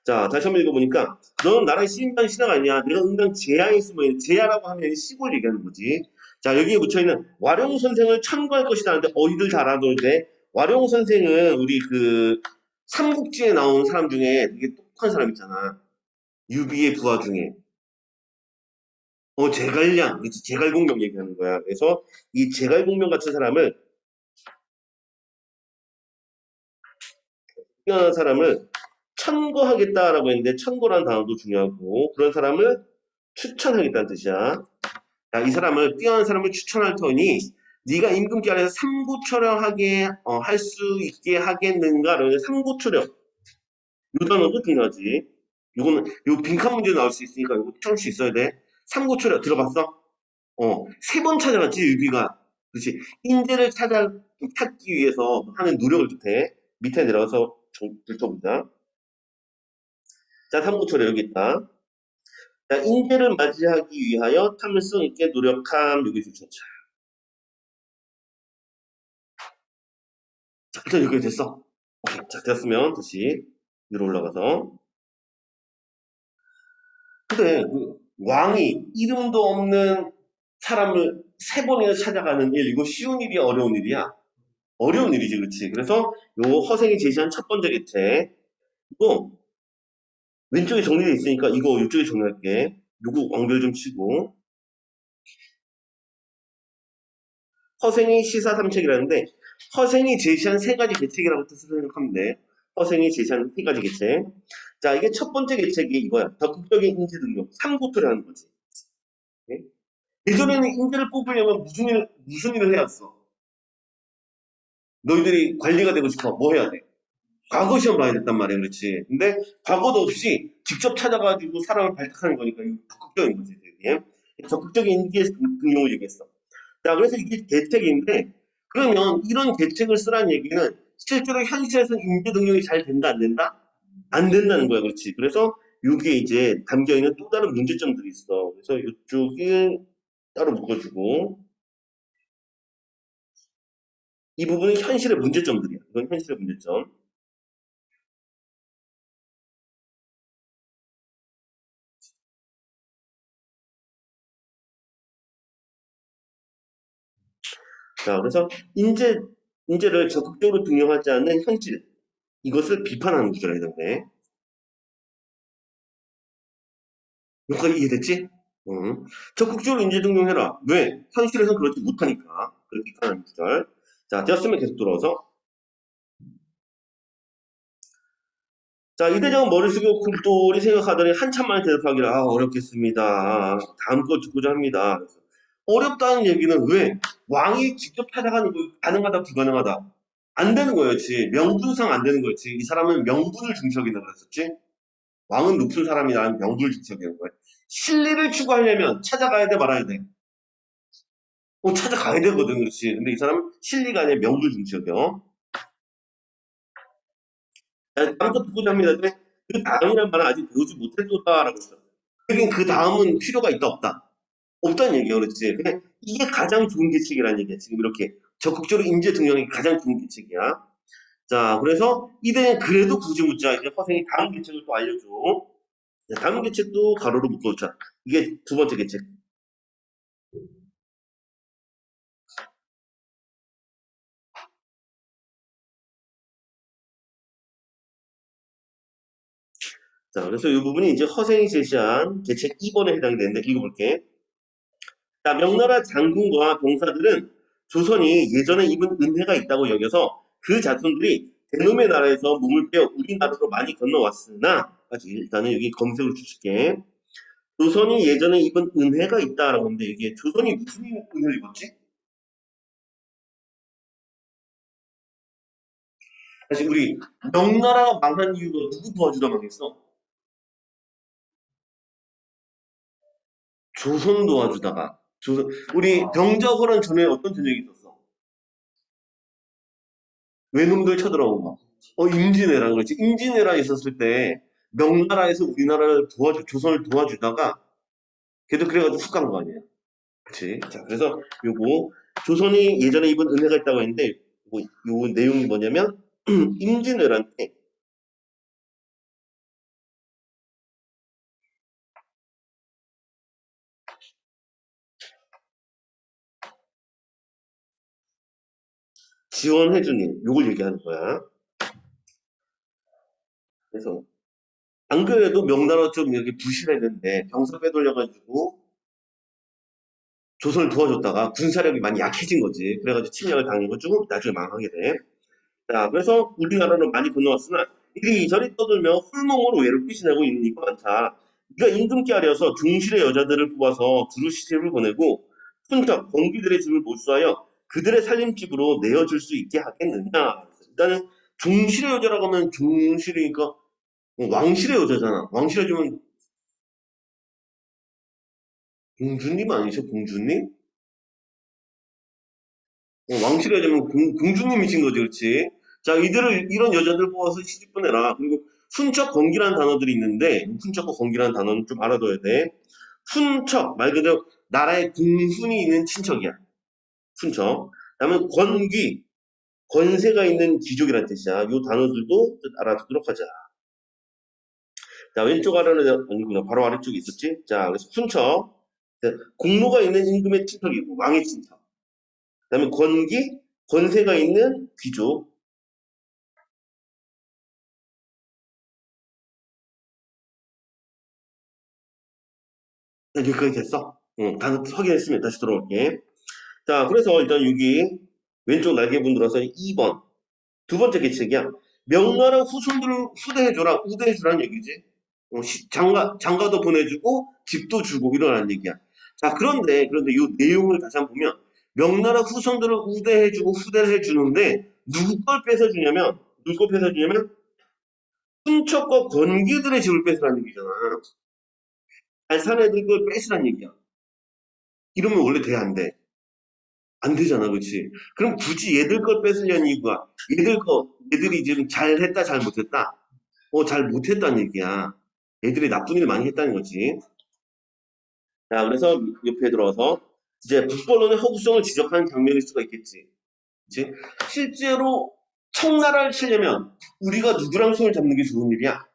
자, 다시 한번 읽어보니까 너는 나라의 시인반 신하가 아니냐. 내가 응당 제야에 있으면 제야라고 하면 시골 얘기하는 거지. 자, 여기에 묻혀있는 와룡 선생을 참고할 것이다 하는데 어디들 잘 알아두는데 와룡 선생은 우리 그 삼국지에 나온 사람 중에 되게 똑똑한 사람 있잖아. 유비의 부하 중에. 제갈량. 그치, 제갈공명 얘기하는 거야. 그래서 이 제갈공명 같은 사람을 뛰어난 사람을 천거하겠다라고 했는데 천거라는 단어도 중요하고 그런 사람을 추천하겠다는 뜻이야. 자, 이 사람을 뛰어난 사람을 추천할 터니 네가 임금기 아래서 삼구초려하게 할 수 있게 하겠는가? 라는 삼구초려. 이 단어도 중요하지. 요거는 요 빈칸 문제 나올 수 있으니까 이거 찾을 수 있어야 돼. 삼구초려 들어봤어? 3번 찾아갔지 유비가. 그렇지. 인재를 찾기 위해서 하는 노력을 뜻해. 밑에 내려가서 훑어보자. 자, 삼구초려 여기 있다. 자, 인재를 맞이하기 위하여 탐성 있게 노력함 여기 주셨죠. 자, 일단 여기 됐어. 오케이. 자, 됐으면 다시 위로 올라가서. 근데 그 왕이 이름도 없는 사람을 3번이나 찾아가는 일, 이거 쉬운 일이야, 어려운 일이야? 어려운 일이지, 그렇지? 그래서 요 허생이 제시한 첫 번째 계책, 이거 왼쪽에 정리되어 있으니까 이거 이쪽에 정리할게. 요거 완결 좀 치고. 허생이 시사삼책이라는데 허생이 제시한 세 가지 계책이라고 뜻을 생각하면 돼. 허생이 제시한 세 가지 계책. 자, 이게 첫 번째 계책이 이거야. 적극적인 인재 등록. 삼고토를 하는 거지. 네? 예전에는 인재를 뽑으려면 무슨 일을 해야 했어? 너희들이 관리가 되고 싶어. 뭐 해야 돼? 과거 시험 봐야 됐단 말이야, 그렇지. 근데 과거도 없이 직접 찾아가지고 사람을 발탁하는 거니까 이거 적극적인 거지, 되게. 적극적인 인재 등용을 얘기했어. 자, 그래서 이게 대책인데, 그러면 이런 대책을 쓰라는 얘기는 실제로 현실에서 인재 등용이 잘 된다, 안 된다? 안 된다는 거야, 그렇지. 그래서 이게 이제 담겨 있는 또 다른 문제점들이 있어. 그래서 이쪽을 따로 묶어주고, 이 부분은 현실의 문제점들이야. 이건 현실의 문제점. 자, 그래서 인재를 적극적으로 등용하지 않는 현실, 이것을 비판하는 구조라 해야 되는데, 여기까지 이해됐지? 적극적으로 인재 등용해라. 왜? 현실에서는 그렇지 못하니까. 그렇게 비판하는 구절. 자, 되었으면 계속 들어서. 자, 이대장은 머리 숙이고 굴돌이 생각하더니 한참 만에 대답하기를, 어렵겠습니다. 다음 거 듣고자 합니다. 그래서 어렵다는 얘기는 왜? 왕이 직접 찾아가는 거 가능하다, 불가능하다? 안 되는 거였지. 명분상 안 되는 거였지. 이 사람은 명분을 중시하긴다 그랬었지. 왕은 높은 사람이라는 명분을 중시하는 거야. 실리를 추구하려면 찾아가야 돼, 말아야 돼. 찾아가야 되거든, 그렇지. 근데 이 사람은 실리가 아니라 명분을 중시하겨. 다음 거 듣고자 합니다. 근데 그 다음이란 말은 아직 배우지 못했었다라고 했어. 그긴 그 다음은 필요가 있다, 없다. 없다는 얘기야, 그렇지. 근데 이게 가장 좋은 계책이라는 얘기야. 지금 이렇게 적극적으로 인재 등용이 가장 좋은 계책이야. 자, 그래서 이대는 그래도 굳이 묻자. 이제 허생이 다음 계책을 또 알려줘. 자, 다음 계책도 가로로 묶어놓자. 이게 두 번째 계책. 자, 그래서 이 부분이 이제 허생이 제시한 계책 2번에 해당이 되는데 읽어볼게. 자, 명나라 장군과 병사들은 조선이 예전에 입은 은혜가 있다고 여겨서 그 자손들이 대놈의 나라에서 몸을 빼어 우리나라로 많이 건너왔으나, 아직 일단은 여기 검색을 주실게. 조선이 예전에 입은 은혜가 있다라고 하는데 이게 조선이 무슨 은혜를 입었지? 사실 우리 명나라가 망한 이유가 누구 도와주다 망했어? 조선 도와주다가. 우리 병자호란 전에 어떤 전쟁이 있었어? 외놈들 쳐들어온 거. 임진왜란 그렇지. 임진왜란 있었을 때 명나라에서 우리나라를 조선을 도와주다가 걔도 그래가지고 훅 간 거 아니야. 그렇지. 자, 그래서 요거 조선이 예전에 입은 은혜가 있다고 했는데 요 내용이 뭐냐면 임진왜란 때 지원해준 일, 요걸 얘기하는 거야. 그래서 안 그래도 명나라 좀 이렇게 부실했는데 병사 빼돌려가지고 조선을 도와줬다가 군사력이 많이 약해진 거지. 그래가지고 침략을 당해가지고 나중에 망하게 돼. 자, 그래서 우리나라로 많이 건너왔으나 이리저리 떠들며 홀몸으로 외롭게 지내고 있는 이가 많다. 네가 임금께 하려서 중실의 여자들을 뽑아서 두루 시집을 보내고 혼자 권귀들의 집을 몰수하여 그들의 살림집으로 내어줄 수 있게 하겠느냐. 일단은 중실의 여자라고 하면 중실이니까 왕실의 여자잖아. 왕실의 여자면 공주님 아니셔? 공주님? 왕실의 여자면 공주님이신 거지, 그렇지? 자, 이런 여자들 뽑아서 시집 보내라. 그리고 훈척, 건기라는 단어들이 있는데, 훈척과 건기라는 단어는 좀 알아둬야 돼. 훈척, 말 그대로 나라에 공훈이 있는 친척이야. 훈척. 그다음에 권귀, 권세가 있는 귀족이라는 뜻이야. 이 단어들도 알아두도록 하자. 자, 왼쪽 아래는 아니구나. 바로 아래쪽에 있었지? 자, 그래서 훈척. 자, 공로가 있는 임금의 친척이고, 왕의 친척. 그다음에 권기, 권세가 있는 귀족. 여기까지 됐어? 응, 다 확인했으면 다시 들어올게. 자, 그래서 일단 여기 왼쪽 날개분 들어서 2번. 두 번째 계책이야. 명나라 후손들을 후대해줘라, 우대해주라는 얘기지. 장가도 보내주고, 집도 주고, 이러라는 얘기야. 자, 그런데 이 내용을 다시 한번 보면, 명나라 후손들을 우대해주고, 후대를 해주는데, 누구 걸 뺏어주냐면, 누구 걸 뺏어주냐면, 훈척과 권귀들의 집을 뺏으라는 얘기잖아. 아니, 사내들 걸 뺏으라는 얘기야. 이러면 원래 돼, 안 돼? 안 되잖아, 그렇지? 그럼 굳이 얘들 걸 뺏으려는 이유가, 얘들이 지금 잘했다, 잘못했다? 잘 못했다는 얘기야. 애들이 나쁜 일 많이 했다는 거지. 자, 그래서 옆에 들어서 이제 북벌론의 허구성을 지적하는 장면일 수가 있겠지. 그치? 실제로 청나라를 치려면 우리가 누구랑 손을 잡는 게 좋은 일이야?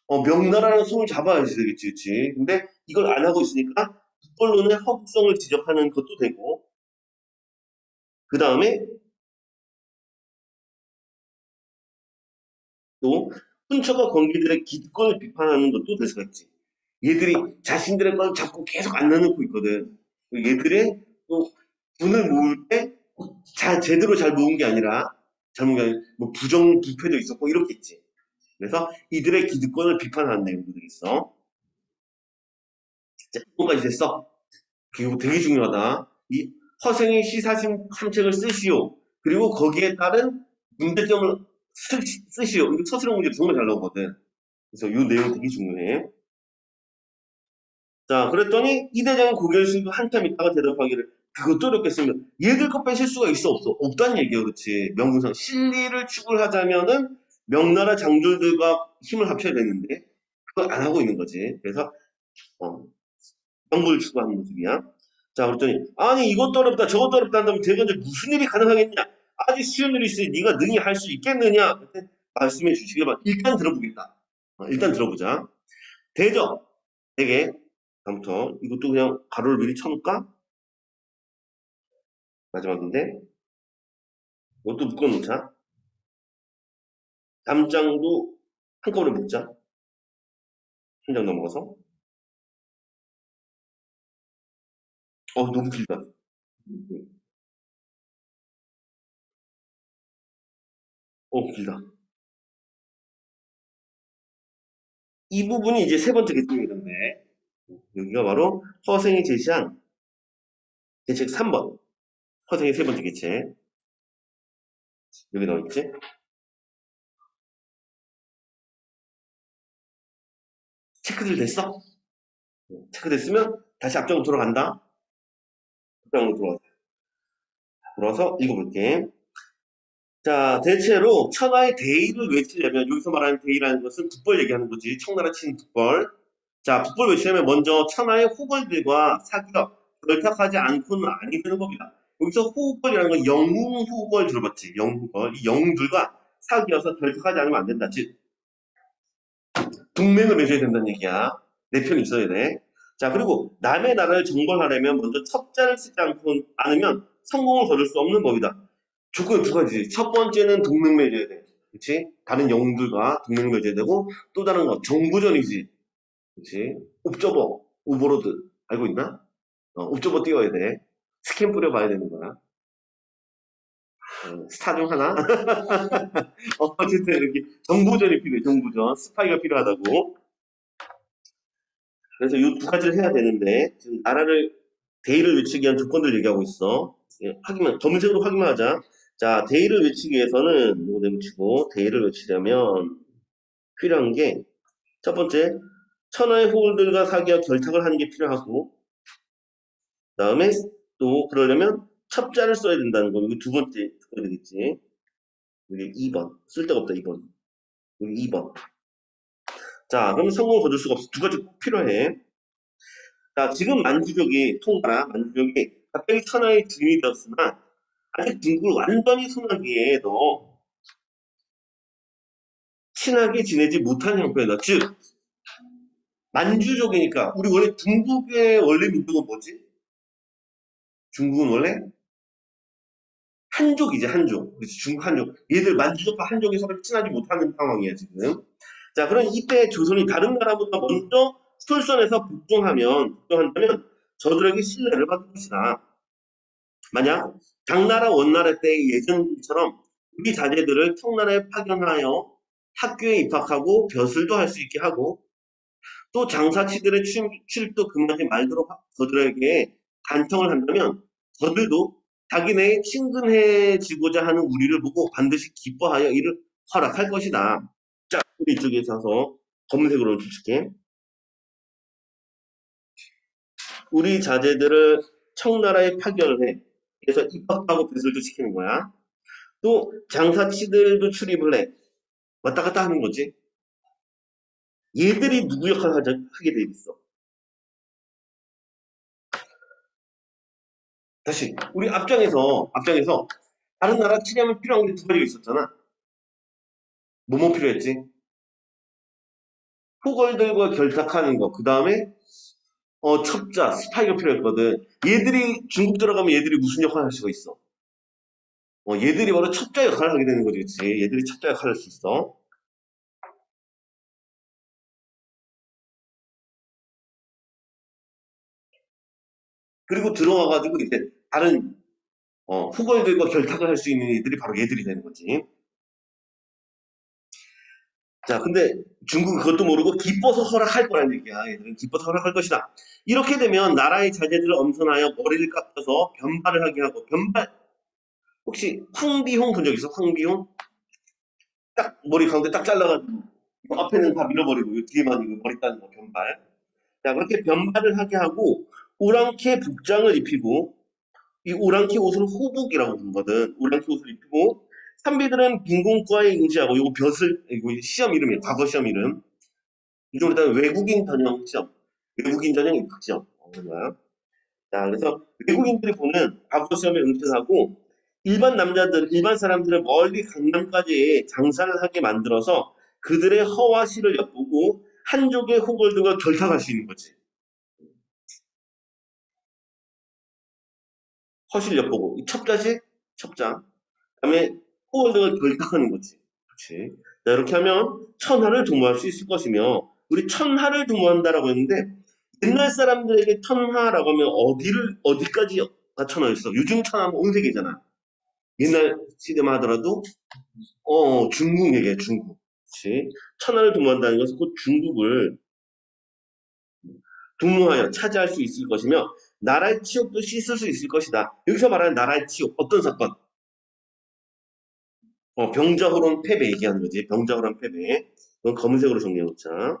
명나라랑 손을 잡아야지 되겠지, 그치? 근데 이걸 안 하고 있으니까 북벌론의 허구성을 지적하는 것도 되고, 그 다음에 또 훈처가 권기들의 기득권을 비판하는 것도 될 수가 있지. 얘들이 자신들의 걸 자꾸 계속 안 내놓고 있거든. 얘들의 또 돈을 모을 때 제대로 잘 모은 게 아니라 뭐 부정부패도 있었고 이렇겠지. 그래서 이들의 기득권을 비판하는 내용들이 있어. 자, 이거까지 됐어. 그리고 되게 중요하다. 이 허생의 시사심 삼책을 쓰시오. 그리고 거기에 따른 문제점을 쓰시오. 이거 서술형 문제 정말 잘 나오거든. 그래서 이 내용 되게 중요해. 자, 그랬더니 이 대장은 고개를 숙이고 한참 있다가 대답하기를 그것도 어렵겠으면 얘들 것 빼실 수가 있어 없어? 없다는 얘기야, 그렇지. 명분상 실리를 추구하자면은 명나라 장졸들과 힘을 합쳐야 되는데 그걸 안 하고 있는 거지. 그래서 어, 명분을 추구하는 모습이야. 자, 그랬더니 아니 이것도 어렵다 저것도 어렵다 한다면 대건데 무슨 일이 가능하겠냐? 아주 쉬운 일이 있으니 네가 능히 할 수 있겠느냐? 그때 말씀해 주시길 바랍니다. 일단 들어보겠다. 일단 들어보자. 대저 되게 다음부터 이것도 그냥 가로를 미리 쳐놓을까? 마지막인데 이것도 묶어놓자. 담장도 한꺼번에 묶자. 한 장 넘어가서. 너무 길다. 길다. 이 부분이 이제 세 번째 계책이던데 여기가 바로 허생이 제시한 계책 3번. 허생의 세 번째 계책. 여기 나와있지? 체크들 됐어? 체크 됐으면 다시 앞장으로 돌아간다. 앞장으로 돌아와서 읽어볼게. 자, 대체로 천하의 대의를 외치려면 여기서 말하는 대의라는 것은 북벌 얘기하는 거지. 청나라 친 북벌. 자, 북벌 외치려면 먼저 천하의 후벌들과 사귀어 결탁하지 않고는 아니 되는 겁니다. 여기서 후벌이라는 건 영웅후벌 들어봤지? 영웅후벌. 이 영웅들과 사귀어서 결탁하지 않으면 안 된다. 즉, 동맹을 맺어야 된다는 얘기야. 내 편이 있어야 돼. 자, 그리고 남의 나라를 정벌하려면 먼저 첩자를 쓰지 않으면 성공을 거둘 수 없는 법이다. 조건이 두 가지지. 첫 번째는 동맹 맺어야 돼. 그치? 다른 영웅들과 동맹 맺어야 되고, 또 다른 거, 정부전이지. 그치? 옵저버, 오버로드. 알고 있나? 옵저버 띄워야 돼. 스캔 뿌려봐야 되는 거야. 스타 중 하나? 어쨌든 이렇게 정부전이 필요해, 정부전. 스파이가 필요하다고. 그래서 이 두 가지를 해야 되는데, 지금 나라를, 대의를 외치기 위한 조건들 얘기하고 있어. 검색으로 확인만 하자. 자, 대의를 외치기 위해서는, 이거 내붙이고, 대의를 외치려면 필요한 게, 첫 번째, 천하의 후들과 사귀어 결탁을 하는 게 필요하고, 그 다음에 또 그러려면 첩자를 써야 된다는 거. 이거 두 번째 조건이 되겠지. 여기 2번. 쓸데가 없다, 2번. 여기 2번. 자, 그러면 성공을 거둘 수가 없어. 두 가지 꼭 필요해. 자, 지금 만주족이, 통나라 만주족이 갑자기 천하의 주인이 되었으나, 아직 중국을 완전히 손아귀에도 친하게 지내지 못하는 형편이다. 즉, 만주족이니까, 우리 원래 중국의 원래 민족은 뭐지? 중국은 원래 한족이지, 한족. 그렇지, 중국 한족. 얘들 만주족과 한족이 서로 친하지 못하는 상황이야, 지금. 자, 그럼 이때 조선이 다른 나라보다 먼저 솔선해서 복종한다면 저들에게 신뢰를 받을 것이다. 만약 당나라 원나라 때 예전처럼 우리 자제들을 청나라에 파견하여 학교에 입학하고 벼슬도 할 수 있게 하고 또 장사치들의 출입도 금하지 말도록 저들에게 간청을 한다면 저들도 자기네 친근해지고자 하는 우리를 보고 반드시 기뻐하여 이를 허락할 것이다. 자, 우리 이쪽에 있어서 검은색으로 줄게. 우리 자제들을 청나라에 파견을 해. 그래서 입학하고 배설도 시키는 거야. 또 장사치들도 출입을 해. 왔다 갔다 하는 거지. 얘들이 누구 역할을 하게 돼 있어. 다시 우리 앞장에서 다른 나라 치려면 필요한 게 두 가지가 있었잖아. 뭐뭐 필요했지? 포괄들과 결탁하는 거. 그 다음에 첩자, 스파이가 필요했거든. 얘들이 중국 들어가면 얘들이 무슨 역할을 할 수가 있어? 얘들이 바로 첩자 역할을 하게 되는 거지, 그치? 얘들이 첩자 역할을 할 수 있어. 그리고 들어와가지고 이제 다른 후벌들과 결탁을 할 수 있는 애들이 바로 얘들이 되는 거지. 자, 근데 중국은 그것도 모르고 기뻐서 허락할 거라는 얘기야. 얘들은 기뻐서 허락할 것이다. 이렇게 되면 나라의 자제들을 엄선하여 머리를 깎아서 변발을 하게 하고 변발 혹시 황비홍 본 적 있어? 황비홍? 딱 머리 가운데 딱 잘라가지고 앞에는 다 밀어버리고 이 뒤에만 이거 머리 따는 거 변발. 자, 그렇게 변발을 하게 하고 오랑캐 복장을 입히고 이 오랑캐 옷을 호복이라고 부르거든. 오랑캐 옷을 입히고 산비들은 빈곤과에 응시하고 이거 벼슬 이거 시험 이름이에요. 과거 시험 이름. 이름을 따면 외국인 전형 시험. 외국인 전형 입학 시험. 뭔가요? 자, 그래서 외국인들이 보는 과거 시험에 응시하고 일반 남자들, 일반 사람들을 멀리 강남까지 장사를 하게 만들어서 그들의 허와 실을 엿보고 한족의 호걸들과 결탁할 수 있는 거지. 허실 엿보고 이 첩자식 첩자. 그다음에 호걸들과 결탁하는 거지. 그렇지. 자, 이렇게 하면 천하를 도모할 수 있을 것이며 우리 천하를 도모한다라고 했는데 옛날 사람들에게 천하라고 하면 어디까지가 천하였어? 요즘 천하면 온 세계잖아. 옛날 시대만 하더라도 중국 얘기야 중국. 그렇지. 천하를 도모한다는 것은 곧 중국을 도모하여 차지할 수 있을 것이며 나라의 치욕도 씻을 수 있을 것이다. 여기서 말하는 나라의 치욕 어떤 사건? 병자호론 패배 얘기하는 거지. 병자호론 패배. 이건 검은색으로 정리해 놓자.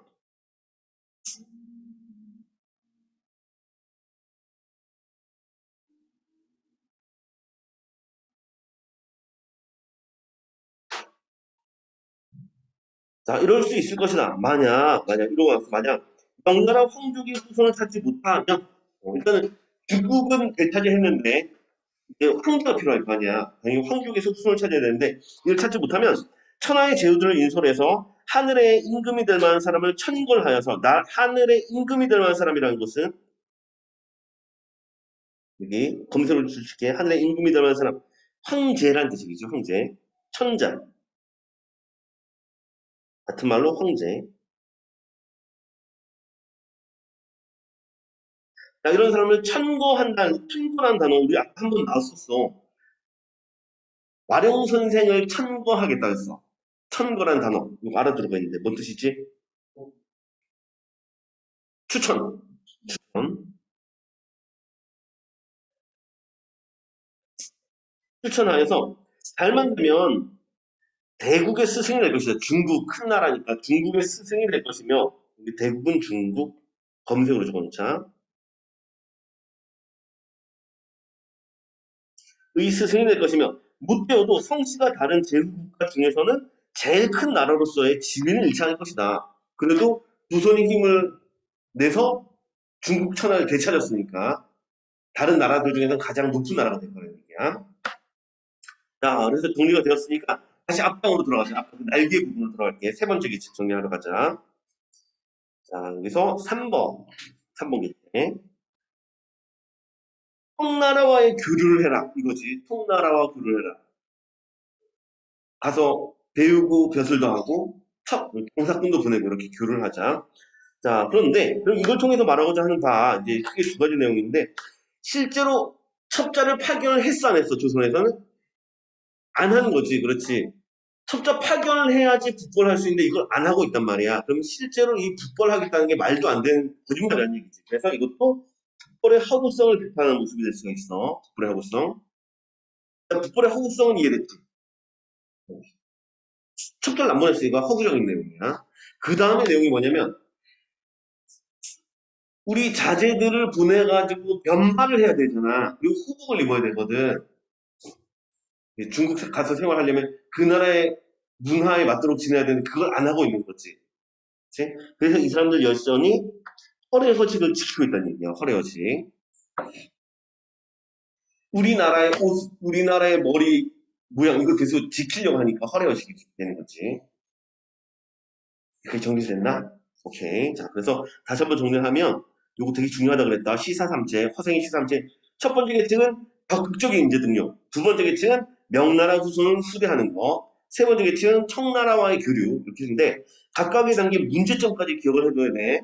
자, 이럴 수 있을 것이다. 만약 이러고 나서 만약 명나라 황족이 후손을 찾지 못하면 일단은 중국은 대차지했는데 이제 황제가 필요할 거 아니야. 당연히 황족에서 후손을 찾아야 되는데 이걸 찾지 못하면 천하의 제후들을 인솔해서 하늘의 임금이 될 만한 사람을 천gol하여서 하늘의 임금이 될 만한 사람이라는 것은 여기 검색을 줄게 하늘의 임금이 될 만한 사람 황제란 뜻이죠. 황제 천자 같은 말로 황제. 자, 이런 사람을 천거라는 단어 우리 아까 한 번 나왔었어. 와룡 선생을 천거하겠다 했어. 천거라는 단어 이거 알아들어가 있는데 뭔 뜻이지? 추천. 추천하여서 잘 만들면 대국의 스승이 될 것이다. 중국 큰 나라니까 중국의 스승이 될 것이며 대국은 중국 검색으로 적어놓자. 의 스승이 될 것이며 못되어도 성씨가 다른 제국가 중에서는 제일 큰 나라로서의 지위를 일치할 것이다. 그래도 조선이 힘을 내서 중국 천하를 되찾았으니까 다른 나라들 중에서 가장 높은 나라가 될 거라는 얘기야. 자, 그래서 정리가 되었으니까 다시 앞장으로 들어가자. 아까 그 날개 부분으로 들어갈게. 세 번째 규칙 정리하러 가자. 자, 여기서 3번 규칙. 통나라와의 교류를 해라. 이거지. 통나라와 교류를 해라. 가서 배우고 벼슬도 하고 경사꾼도 보내고 이렇게 교류를 하자. 자, 그런데 그럼 이걸 통해서 말하고자 하는 바 이제 크게 두 가지 내용인데 실제로 첩자를 파견을 했어, 안 했어, 조선에서는? 안 하는 거지, 그렇지. 첩자 파견을 해야지 북벌할 수 있는데 이걸 안 하고 있단 말이야. 그럼 실제로 이 북벌하겠다는 게 말도 안 되는 거짓말이라는 얘기지. 그래서 이것도 북벌의 허구성을 비판하는 모습이 될 수가 있어. 북벌의 허구성. 북벌의 허구성은 이해됐지. 첩자를 안 보냈으니까 허구적인 내용이야. 그 다음에 내용이 뭐냐면 우리 자제들을 보내가지고 변발을 해야 되잖아. 그리고 후복을 입어야 되거든. 중국 가서 생활하려면 그 나라의 문화에 맞도록 지내야 되는데 그걸 안 하고 있는 거지. 그치? 그래서 이 사람들 여전히 허례 허식을 지키고 있다는 얘기야. 허례 허식. 우리나라의 옷, 우리나라의 머리 모양 이거 계속 지키려고 하니까 허례 허식이 되는 거지. 그게 정리됐나? 오케이. 자, 그래서 다시 한번 정리하면 요거 되게 중요하다 그랬다. 시사삼체, 허생의 시사삼체. 첫 번째 계층은 적극적인 인재 등용. 두 번째 계층은 명나라 후손을 후대하는 거. 세 번째 계층은 청나라와의 교류. 이렇게 있는데 각각의 단계 문제점까지 기억을 해둬야 돼.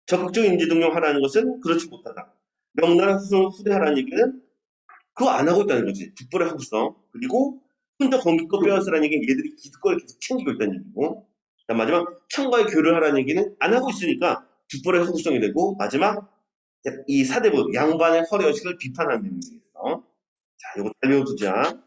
적극적인 인재 등용하라는 것은 그렇지 못하다. 명나라 후손을 후대하라는 얘기는 그거 안 하고 있다는 거지. 북벌의 하구성. 그리고 혼자 건기껏 빼앗으라는 얘기는 얘들이 기득권을 계속 챙기고 있다는 얘기고. 마지막 청과의 교류를 하라는 얘기는 안 하고 있으니까 북벌의 허구성이 되고 마지막 이 사대부 양반의 허례 의식을 비판하는 내용이겠어. 자, 이거 잘 외워두자.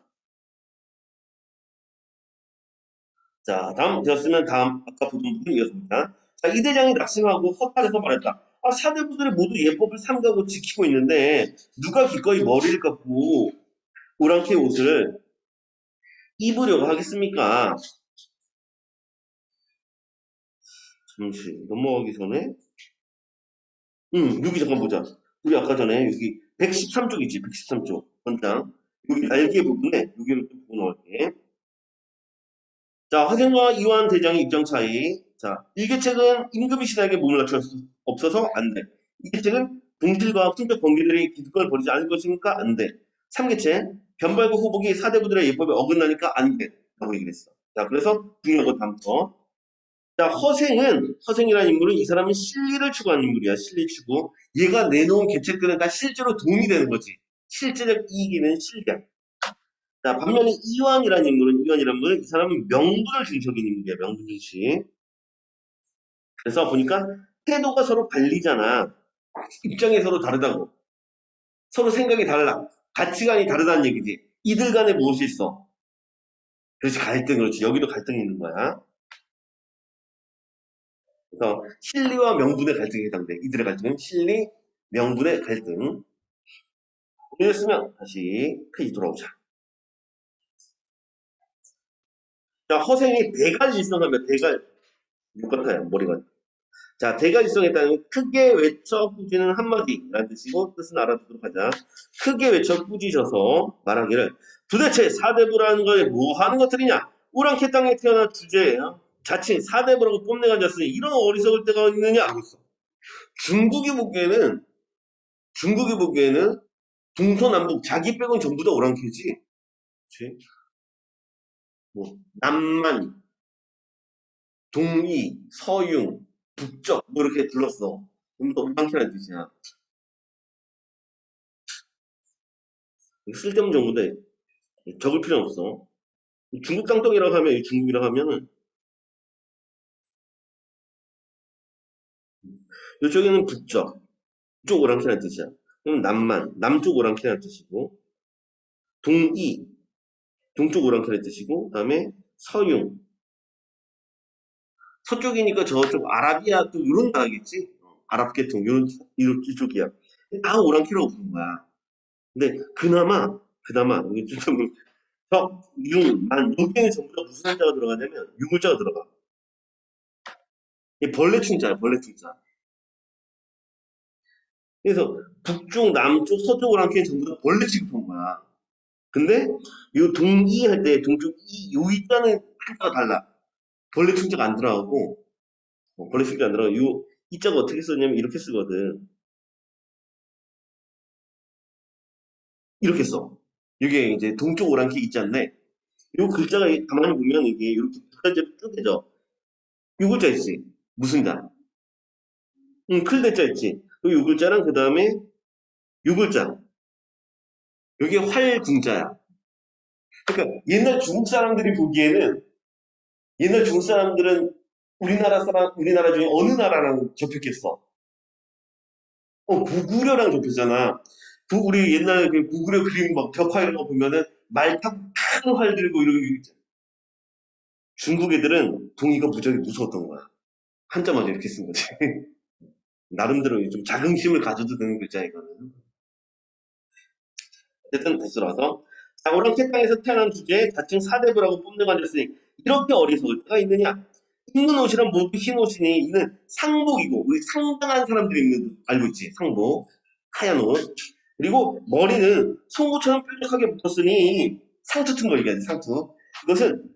자, 다음 되었으면 다음 아까 보던 부분 이었습니다. 자, 이 대장이 낙심하고 허탈해서 말했다. 아, 사대부들이 모두 예법을 삼가고 지키고 있는데 누가 기꺼이 머리를 깎고 오랑캐 옷을 입으려고 하겠습니까? 잠시 넘어가기 전에 여기 잠깐 보자. 우리 아까 전에 여기 113쪽이지, 113쪽. 권장. 여기 날개 부분에 여기를 좀 보고 나올게. 자, 화생과 이완 대장의 입장 차이. 자, 일개책은 임금이 신하에게 몸을 낮출 수 없어서 안 돼. 이개책은 동질과 훈적 관계들이 기득권을 버리지 않을 것이니까 안 돼. 삼개책, 변발과 후복이 사대부들의 예법에 어긋나니까 안 돼. 라고 얘기를 했어. 자, 그래서 중요한 건 다음 거. 자, 허생이라는 인물은 이 사람은 실리를 추구하는 인물이야. 실리 추구. 얘가 내놓은 계책들은 다 실제로 도움이 되는 거지. 실제적 이익이는 실리야. 자, 반면에 이완이라는 인물은 이 사람은 명분을 중시하는 인물이야. 명분 중시. 그래서 보니까 태도가 서로 갈리잖아. 입장이 서로 다르다고. 서로 생각이 달라. 가치관이 다르다는 얘기지. 이들 간에 무엇이 있어? 그렇지, 갈등, 그렇지. 여기도 갈등이 있는 거야. 그래서 실리와 명분의 갈등에 해당돼. 이들의 갈등은 실리, 명분의 갈등. 이랬으면 다시 페이지 돌아오자. 자, 허생이 대갈일성하면 대갈 육같아요. 머리가. 자, 대갈일성했다는 크게 외쳐 꾸짖는 한마디라는 뜻이고 뜻은 알아두도록 하자. 크게 외쳐 꾸짖어서 말하기를 도대체 사대부라는 거에 뭐 하는 것들이냐? 우랑캐 땅에 태어난 주제예요. 자칭 사대부라고 뽐내가 앉았으니 이런 어리석을 때가 있느냐 하고 있어. 중국이 보기에는 중국이 보기에는 동서남북 자기 빼곤 전부 다 오랑캐지. 그치? 뭐 남만, 동이, 서융, 북적 뭐 이렇게 불렀어. 전부 다 오랑캐라는 뜻이야. 쓸데없는 정보인데 적을 필요는 없어. 중국 땅덩이라고 하면 중국이라고 하면은 이쪽에는 북적, 북쪽 오랑캐라는 뜻이야. 그럼 남만, 남쪽 오랑캐라는 뜻이고 동이, 동쪽 오랑캐라는 뜻이고 그다음에 서융, 서쪽이니까 저쪽 아라비아 쪽 이런 나라겠지. 아랍 계통 이런 이쪽이야. 다 오랑캐라고 부른 거야. 근데 그나마 여기 좀 석, 융, 만 여기에는 전부 다 무슨 한자가 들어가냐면 유글자가 들어가. 이 벌레 충자야, 벌레 충자. 그래서 북쪽, 남쪽, 서쪽 오랑캐는 전부 다 벌레 취급한 거야. 근데 요 동이 할 때 동쪽 이, 요 이자는 한자가 달라. 벌레 충자가 안 들어가고 벌레 충자 안 들어가고 요 이자가 어떻게 쓰냐면 이렇게 쓰거든. 이렇게 써. 이게 이제 동쪽 오랑캐 있잖네. 요 글자가 가만히 보면 이게 이렇게 글자로 쪼개져. 요 글자 있지. 무슨 자? 응, 클 대자 있지. 요 글자랑 그 다음에 요 글자. 여기에 활궁자야. 그러니까 옛날 중국 사람들은 우리나라 중에 어느 나라랑 접했겠어? 구구려랑 접했잖아. 우리 옛날 그 구구려 그림 막 벽화 이런 거 보면은 말 타고 큰 활 들고 이러고 있잖아. 중국 애들은 동이가 무지하게 무서웠던 거야. 한자마저 이렇게 쓴 거지. 나름대로 좀 자긍심을 가져도 되는 글자야, 이거는. 어쨌든 대수라서. 자, 오랑캐 땅에서 태어난 주제에 자칭 사대부라고 뽐내고 앉았으니 이렇게 어리석을 때가 있느냐? 입는 옷이란 모두 흰 옷이니 이는 상복이고 우리 상당한 사람들이 입는 알고 있지 상복 하얀 옷 그리고 머리는 송곳처럼 뾰족하게 묶었으니 상투 거 얘기하지 상투 이것은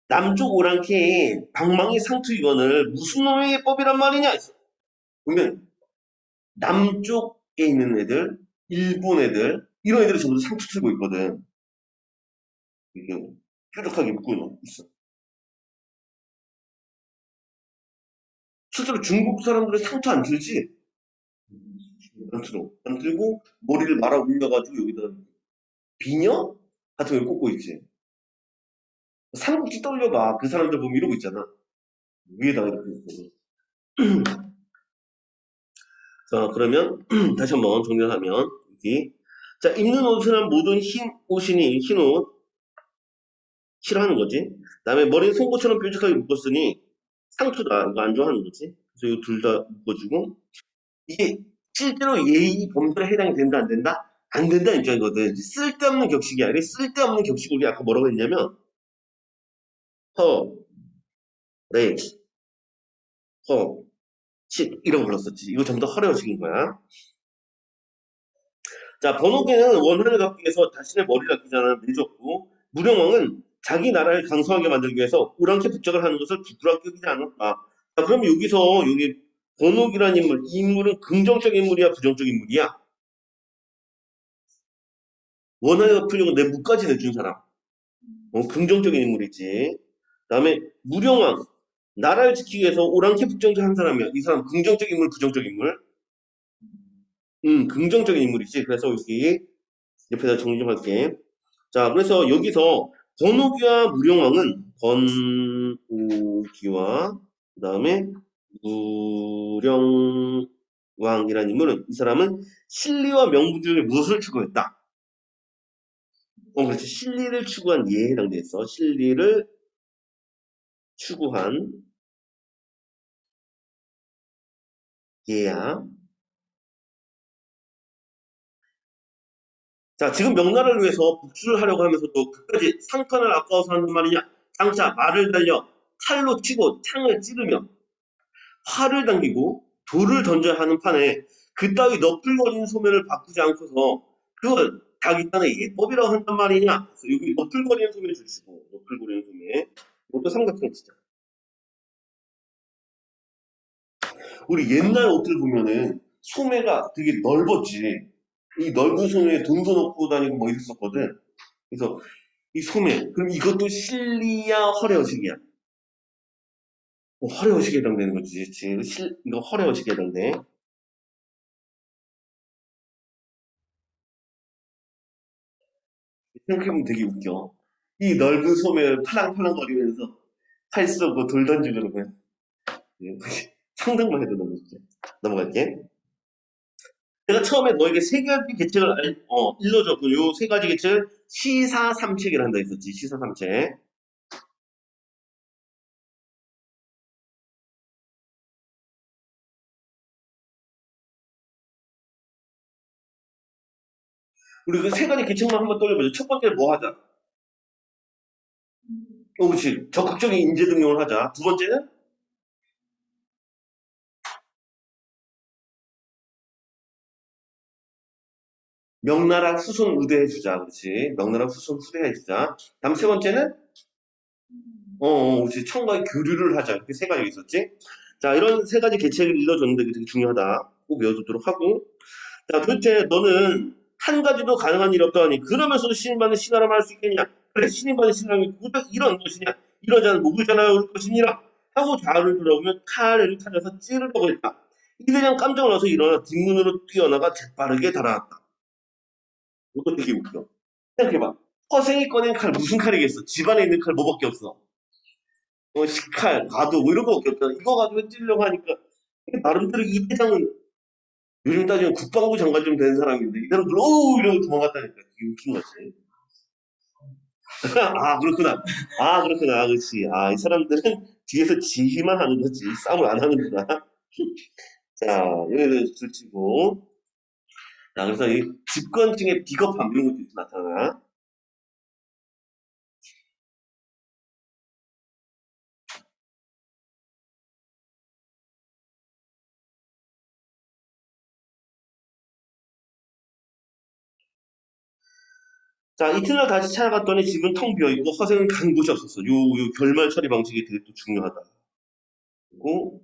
남쪽 오랑캐의 방망이 상투 이건을 무슨 놈의 예법이란 말이냐 보면 남쪽에 있는 애들 일본 애들 이런 애들이 전부 다 상투 틀고 있거든 이게 뾰족하게 묶고 있어 실제로 중국 사람들은 상투 안 틀지 안 들고 머리를 말아 올려가지고 여기다 비녀 같은 걸 꽂고 있지. 삼국지 떠올려봐. 그 사람들 보면 이러고 있잖아. 위에다가 이렇게 있고. 자, 그러면 다시 한번 정리하면 여기 자 입는 옷은 모든 흰 옷이니 흰 옷 싫어하는 거지. 그다음에 머리는 송곳처럼 뾰족하게 묶었으니 상투다. 이거 안 좋아하는 거지. 그래서 이거 둘 다 묶어주고 이게 실제로 예의 범죄에 해당이 된다 안 된다? 안 된다 입장이거든. 쓸데없는 격식이야. 이게 쓸데없는 격식을 우리 아까 뭐라고 했냐면 허, 레, 허, 식 이라고 불렀었지. 이거 전부 다 허례허식인 거야. 자, 번호계는 원한을 갚기 위해서 자신의 머리를 아끼지 않아 내줬고 무령왕은 자기 나라를 강성하게 만들기 위해서 오랑캐 북적을 하는 것을 부끄럽게 여기지 않았다. 자, 그럼 여기서 여기 번호기라는 인물, 이 인물은 긍정적인 인물이야, 부정적인 인물이야? 원한을 갚으려고 내 묵까지 내준 사람. 긍정적인 인물이지. 그다음에 무령왕, 나라를 지키기 위해서 오랑캐 북정을 한 사람이야. 이 사람 긍정적인 인물, 부정적인 인물? 긍정적인 인물이지. 그래서 여기 옆에다 정리 좀 할게. 자, 그래서 여기서 건호기와 무령왕은 건오기와 그 다음에 무령왕이라는 인물은 이 사람은 실리와 명분 중에 무엇을 추구했다? 그렇지. 실리를 추구한 예에 해당돼 있어. 실리를 추구한 예야. 자, 지금 명나라를 위해서 복수를 하려고 하면서도 끝까지 상권을 아까워서 하는 말이냐? 장차 말을 달려 칼로 치고 창을 찌르며 활을 당기고 돌을 던져야 하는 판에 그따위 너풀거리는 소매를 바꾸지 않고서 그걸 자기 딴의 예법이라고 한단 말이냐? 그래서 여기 너풀거리는 소매 주시고 너풀거리는 소매 이것도 삼각형 치자. 우리 옛날 옷들 보면은 소매가 되게 넓었지. 이 넓은 소매에 돈도 넣고 다니고 뭐 이랬었거든. 그래서 이 소매 그럼 이것도 실리야 허례허식이야? 허례허식에 해당되는 거지. 이거 허례허식에 해당돼. 생각해보면 되게 웃겨. 이 넓은 소매를 팔랑팔랑거리면서 팔 쏘고 돌 던지고 그러면 상상만 해도 너무 웃겨. 넘어갈게. 내가 처음에 너에게 세 가지 계책을 일러줬고 요 세 가지 계책을 시사삼책이라 한다 했었지. 시사삼책. 우리 그 세 가지 계책만 한번 떠올려보자. 첫 번째 뭐 하자? 그렇지. 적극적인 인재 등용을 하자. 두 번째는 명나라 후손 우대해주자. 그렇지. 명나라 후손 후대해주자. 다음 세 번째는 그렇지. 청과의 교류를 하자. 이렇게 세 가지가 있었지. 자, 이런 세 가지 계책을 일러줬는데 이게 되게 중요하다. 꼭 외워두도록 하고. 자, 도대체 너는 한 가지도 가능한 일이 없다니 그러면서도 신임받는 신하라고 할 수 있겠냐? 그래, 신임받는 신하라면 고작 이런 것이냐? 이러지 않으면 목을 잘라야 올 것이니라. 하고 좌우를 돌아보면 칼을 찾아서 찌르려고 했다. 이대장 깜짝 놀라서 일어나 뒷문으로 뛰어나가 재빠르게 달아났다. 이것도 되게 웃겨. 생각해봐. 허생이 꺼낸 칼 무슨 칼이겠어? 집안에 있는 칼 뭐밖에 없어? 식칼, 가도 뭐 이런 거밖에 없잖아. 이거 가지고 찌려고 하니까 나름대로 이 대장은 요즘 따지면 국방부 장관쯤 되는 사람인데 이 사람들 오 이러고 도망갔다니까. 되게 웃긴 거지. 아 그렇구나. 아 그렇구나. 그렇지. 아 이 사람들은 뒤에서 지휘만 하는 거지. 싸움을 안 하는구나. 자 여기서 줄치고. 자 그래서 이 집권층의 비겁함 이런 것도 나타나. 자, 이튿날 다시 찾아갔더니 집은 텅 비어있고 허생은 간 곳이 없었어. 요 결말 처리 방식이 되게 또 중요하다. 그리고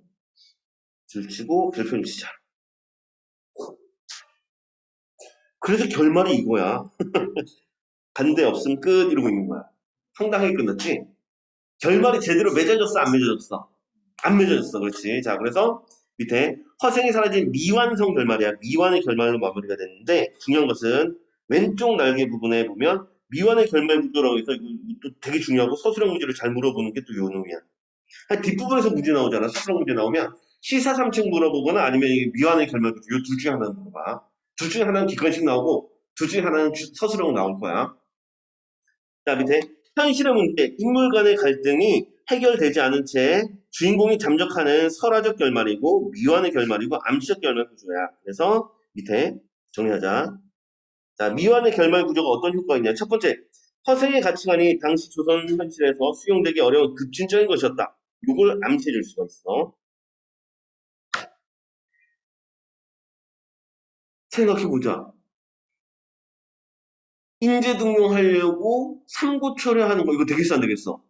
들치고 별표를 치자. 그래서 결말이 이거야. 반대 없음 끝 이러고 있는 거야. 황당하게 끝났지? 결말이 제대로 맺어졌어 안 맺어졌어? 안 맺어졌어. 그렇지. 자 그래서 밑에 허생이 사라진 미완성 결말이야. 미완의 결말로 마무리가 됐는데 중요한 것은 왼쪽 날개 부분에 보면 미완의 결말 구조라고 해서 이것도 되게 중요하고 서술형 문제를 잘 물어보는 게 또 요 놈이야. 뒷부분에서 문제 나오잖아. 수학 문제 나오면 시사삼층 물어보거나 아니면 미완의 결말 구조 이둘 중에 하나는 물어봐. 둘 중에 하나는 객관식 나오고 둘 중에 하나는 서술형 나올 거야. 자 밑에 현실의 문제, 인물 간의 갈등이 해결되지 않은 채 주인공이 잠적하는 설화적 결말이고 미완의 결말이고 암시적 결말 구조야. 그래서 밑에 정리하자. 자 미완의 결말 구조가 어떤 효과가 있냐. 첫 번째, 허생의 가치관이 당시 조선 현실에서 수용되기 어려운 급진적인 것이었다. 이걸 암시해 줄 수가 있어. 생각해보자. 인재 등용하려고 삼고초려하는 거 이거 되겠어 안 되겠어?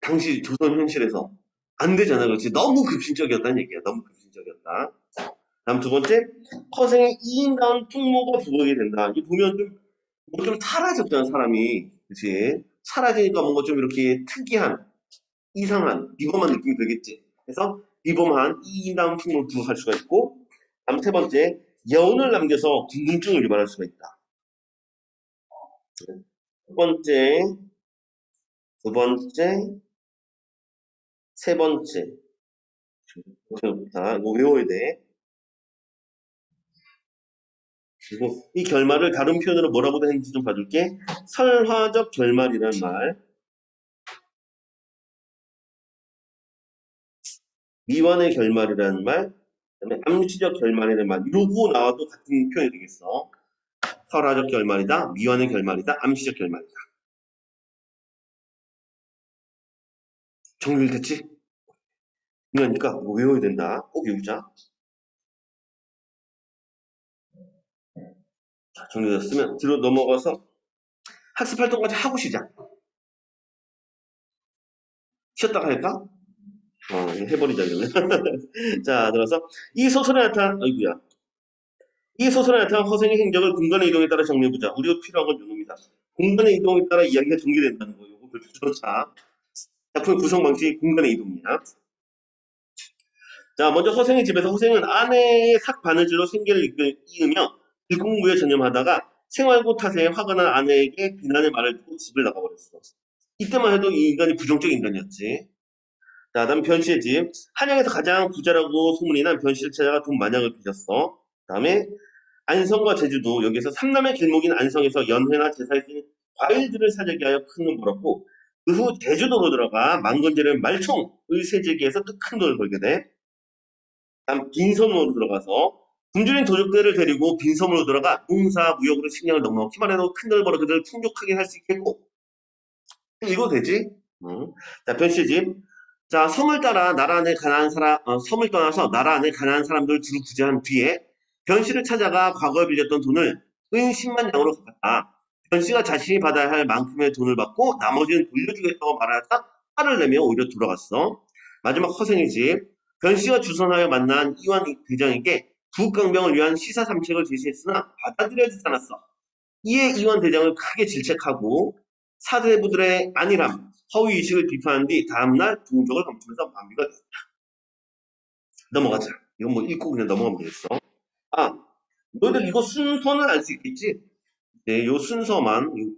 당시 조선 현실에서 안 되잖아, 그렇지? 너무 급진적이었다는 얘기야. 너무 급진적이었다. 다음 두 번째, 허생의 이인다운 풍모가 부각이 된다. 이 보면 좀, 뭐 좀 사라졌잖아, 사람이. 그치? 사라지니까 뭔가 좀 이렇게 특이한, 이상한, 비범한 느낌이 들겠지. 그래서 비범한 이인다운 풍모를 부각할 수가 있고, 다음 세 번째, 여운을 남겨서 궁금증을 유발할 수가 있다. 첫 번째, 두 번째, 세 번째. 자, 이거 외워야 돼. 그리고 이 결말을 다른 표현으로 뭐라고도 했는지 좀 봐줄게. 설화적 결말이라는 말, 미완의 결말이라는 말, 그다음에 암시적 결말이라는 말. 이러고 나와도 같은 표현이 되겠어. 설화적 결말이다, 미완의 결말이다, 암시적 결말이다. 정리됐지? 그러니까 이거 외워야 된다. 꼭 외우자. 자, 정리됐으면 뒤로 넘어가서 학습 활동까지 하고 시작. 쉬었다가 할까? 해버리자 이러면. 자, 들어서 이 소설에 나타난 아이구야. 이 소설에 나타난 허생의 행적을 공간의 이동에 따라 정리해보자. 우리가 필요한 건 요놈이다. 공간의 이동에 따라 이야기가 전개된다는 거. 요거 그렇죠. 작품의 구성 방식이 공간의 이동이야. 자, 먼저 허생의 집에서 허생은 아내의 삭 바느질로 생계를 이으며 일공부에 전념하다가 생활고 탓에 화가 난 아내에게 비난의 말을 듣고 집을 나가버렸어. 이때만 해도 이 인간이 부정적 인간이었지. 자, 다음 변씨의 집. 한양에서 가장 부자라고 소문이 난 변씨를 찾아가 돈 마냥을 빚었어. 다음에 안성과 제주도 여기서 삼남의 길목인 안성에서 연회나 제사에 쓰는 과일들을 사재기 하여 큰 돈 벌었고 그 후 제주도로 들어가 망건제를 말총의 세제기에서 또 큰 돈을 벌게 돼. 다음 빈섬으로 들어가서 굶주린 도적들을 데리고 빈섬으로 들어가 농사 무역으로 식량을 넉넉히만 해도 큰 돈을 벌어 그들을 풍족하게 할 수 있겠고 이거 되지? 자 변씨의 집. 자 섬을 따라 나라 안에 가난한 사람 섬을 떠나서 나라 안에 가난한 사람들 두루 구제한 뒤에 변씨를 찾아가 과거에 빌렸던 돈을 은 10만 양으로 갚았다. 변씨가 자신이 받아야 할 만큼의 돈을 받고 나머지는 돌려주겠다고 말하자 화를 내며 오히려 돌아갔어. 마지막 허생의 집. 변씨가 주선하여 만난 이완 대장에게 북강병을 위한 시사 삼책을 제시했으나 받아들여지지 않았어. 이에 이완 대장을 크게 질책하고 사대부들의 안일함, 허위의식을 비판한 뒤 다음날 동족을 감추면서 마무리가 됐다. 넘어가자. 이건 뭐 읽고 그냥 넘어가면 되겠어. 아, 너희들 이거 순서는 알 수 있겠지? 네, 요 순서만, 요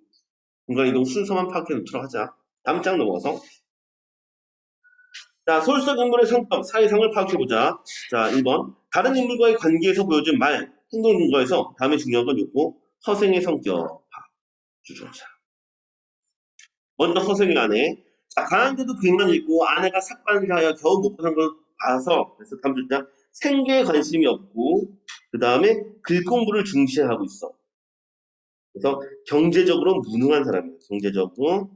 공간이동 순서만 파악해 놓도록 하자. 다음 장 넘어가서. 자, 서울 속 인물의 성격, 사회상을 파악해보자. 자, 1번. 다른 인물과의 관계에서 보여준 말, 행동 근거에서 다음에 중요한 건 요거. 허생의 성격. 주조자. 먼저 허생의 아내. 자, 가난데도 글만 읽고 아내가 삭발을 하여 겨우 먹고 산 걸 봐서, 그래서 다음 줄자. 생계에 관심이 없고, 그 다음에 글 공부를 중시하고 있어. 그래서 경제적으로 무능한 사람이에요. 경제적으로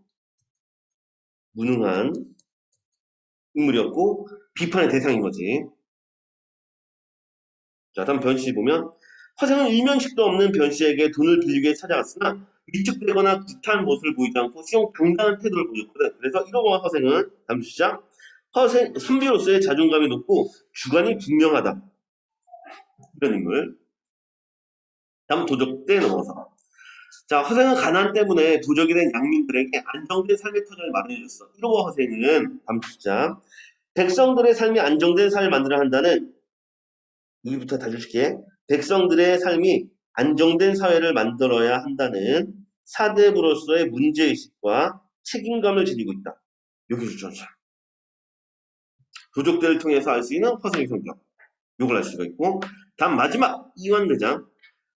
무능한 인물이었고, 비판의 대상인 거지. 자, 다음 변 씨 보면 허생은 일면식도 없는 변 씨에게 돈을 빌리기 위해 찾아갔으나 위축되거나 구타한 모습을 보이지 않고 시용 당당한 태도를 보였거든. 그래서 1호번 허생은 다음 시작. 허생 선비로서의 자존감이 높고 주관이 분명하다. 이런 인물. 다음 도적 때 넘어서. 자, 허생은 가난 때문에 도적이 된 양민들에게 안정된 삶의 터전을 마련해줬어. 1호 허생은 다음 시작. 백성들의 삶이 안정된 삶을 만들어야 한다는 여기부터 다 줄게. 백성들의 삶이 안정된 사회를 만들어야 한다는 사대부로서의 문제의식과 책임감을 지니고 있다. 여기 주죠. 도적들을 통해서 알 수 있는 허생의 성격. 요걸 알 수가 있고. 다음 마지막 이완대장.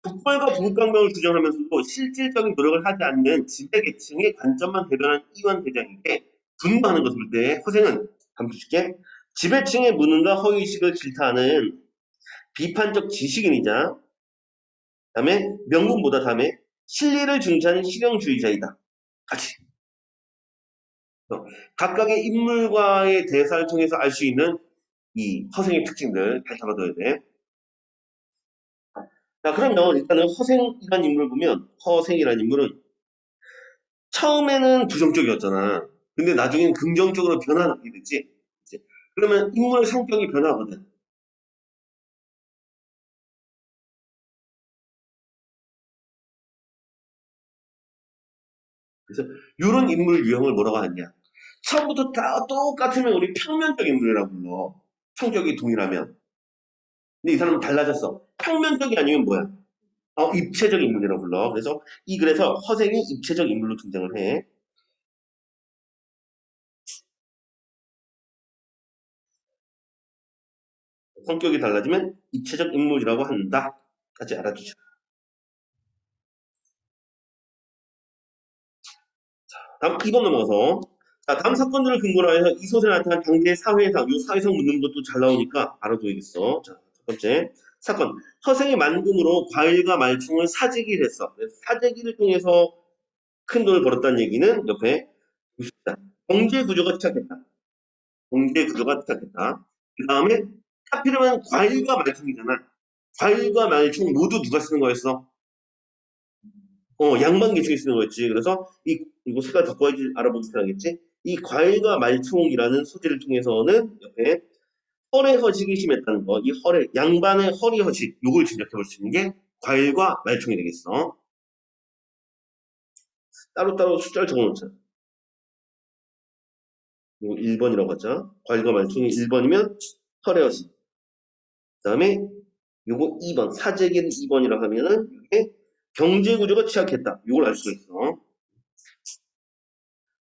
북벌과 북강명을 주장하면서도 실질적인 노력을 하지 않는 지배계층의 관점만 대변한 이완대장에게 분노하는 것을 볼 때 허생은 감투쉽게 지배층의 무능과 허위의식을 질타하는 비판적 지식인이자 다음에 명분보다 다음에 실리를 중시하는 실용주의자이다. 같이. 각각의 인물과의 대사를 통해서 알 수 있는 이 허생의 특징들 잘 잡아둬야 돼. 자, 그러면 일단은 허생이라는 인물을 보면 허생이라는 인물은 처음에는 부정적이었잖아. 근데 나중에는 긍정적으로 변화하게 되지. 그러면 인물의 성격이 변하거든. 그래서 이런 인물 유형을 뭐라고 하냐. 처음부터 다 똑같으면 우리 평면적 인물이라고 불러. 성격이 동일하면. 근데 이 사람은 달라졌어. 평면적이 아니면 뭐야? 입체적 인물이라고 불러. 그래서 이 글에서 허생이 입체적 인물로 등장을 해. 성격이 달라지면 입체적 인물이라고 한다. 까지 알아두죠. 다음 2번 넘어가서 자, 다음 사건들을 근거로 해서 이 소설에 나타난 당대의 사회상, 이 사회상 묻는 것도 잘 나오니까 알아둬야겠어. 자, 첫 번째 사건. 허생의 만금으로 과일과 말충을 사재기를 했어. 사재기를 통해서 큰 돈을 벌었다는 얘기는 옆에 경제 구조가 취약했다. 경제 구조가 취약했다. 그 다음에 하필이면 과일과 말충이잖아. 과일과 말충 모두 누가 쓰는 거였어? 양반 계층이 쓰는 거였지. 그래서 이거 색깔 바꿔야지 알아보기 편하겠지. 이 과일과 말충이라는 소재를 통해서는 옆에 헐의 허식이 심했다는 거. 이 헐의 양반의 허리 허식 요걸 짐작해 볼 수 있는 게 과일과 말충이 되겠어. 따로따로 숫자를 적어놓자. 이거 1번이라고 하자. 과일과 말충이 1번이면 헐의 허식. 그 다음에 요거 2번 사재기는 2번이라고 하면은 이게 경제 구조가 취약했다. 요걸 알 수가 있어.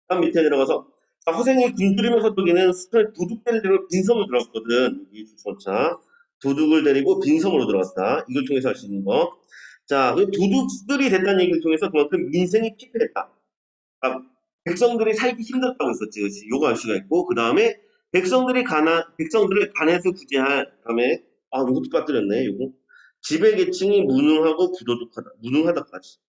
다음 밑에 내려가서 자, 허생이 굶주리면서 독에는 스펠 도둑들을 데리고 빈섬으로 들어갔거든. 여기 주소차. 도둑을 데리고 빈섬으로 들어갔다. 이걸 통해서 알 수 있는 거. 자, 그 도둑들이 됐다는 얘기를 통해서 그만큼 민생이 피폐했다. 아, 백성들이 살기 힘들다고 했었지. 그렇지. 요거 알 수가 있고, 그 다음에 백성들을 간에서 구제할, 다음에, 요것도 빠뜨렸네, 요거. 지배계층이 무능하고 부도덕하다. 무능하다까지.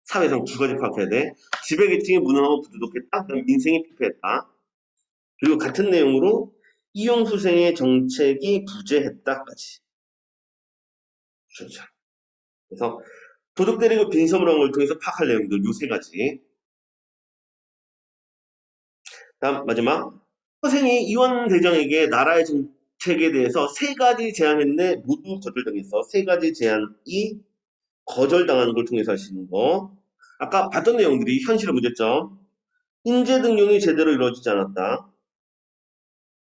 사회상 두 가지 파악해야 돼. 지배계층이 무능하고 부도덕했다. 그다음 민생이 피폐했다. 그리고 같은 내용으로 이용후생의 정책이 부재했다까지. 그렇죠. 그래서 도둑 때리고 빈섬을 한 걸 통해서 파악할 내용들 요 세 가지. 다음 마지막 허생이 이원 대장에게 나라의 정책에 대해서 세 가지 제안했는데 모두 거절당했어. 세 가지 제안이 거절당하는 걸 통해서 할 수 있는 거. 아까 봤던 내용들이 현실의 문제점. 인재 등용이 제대로 이루어지지 않았다.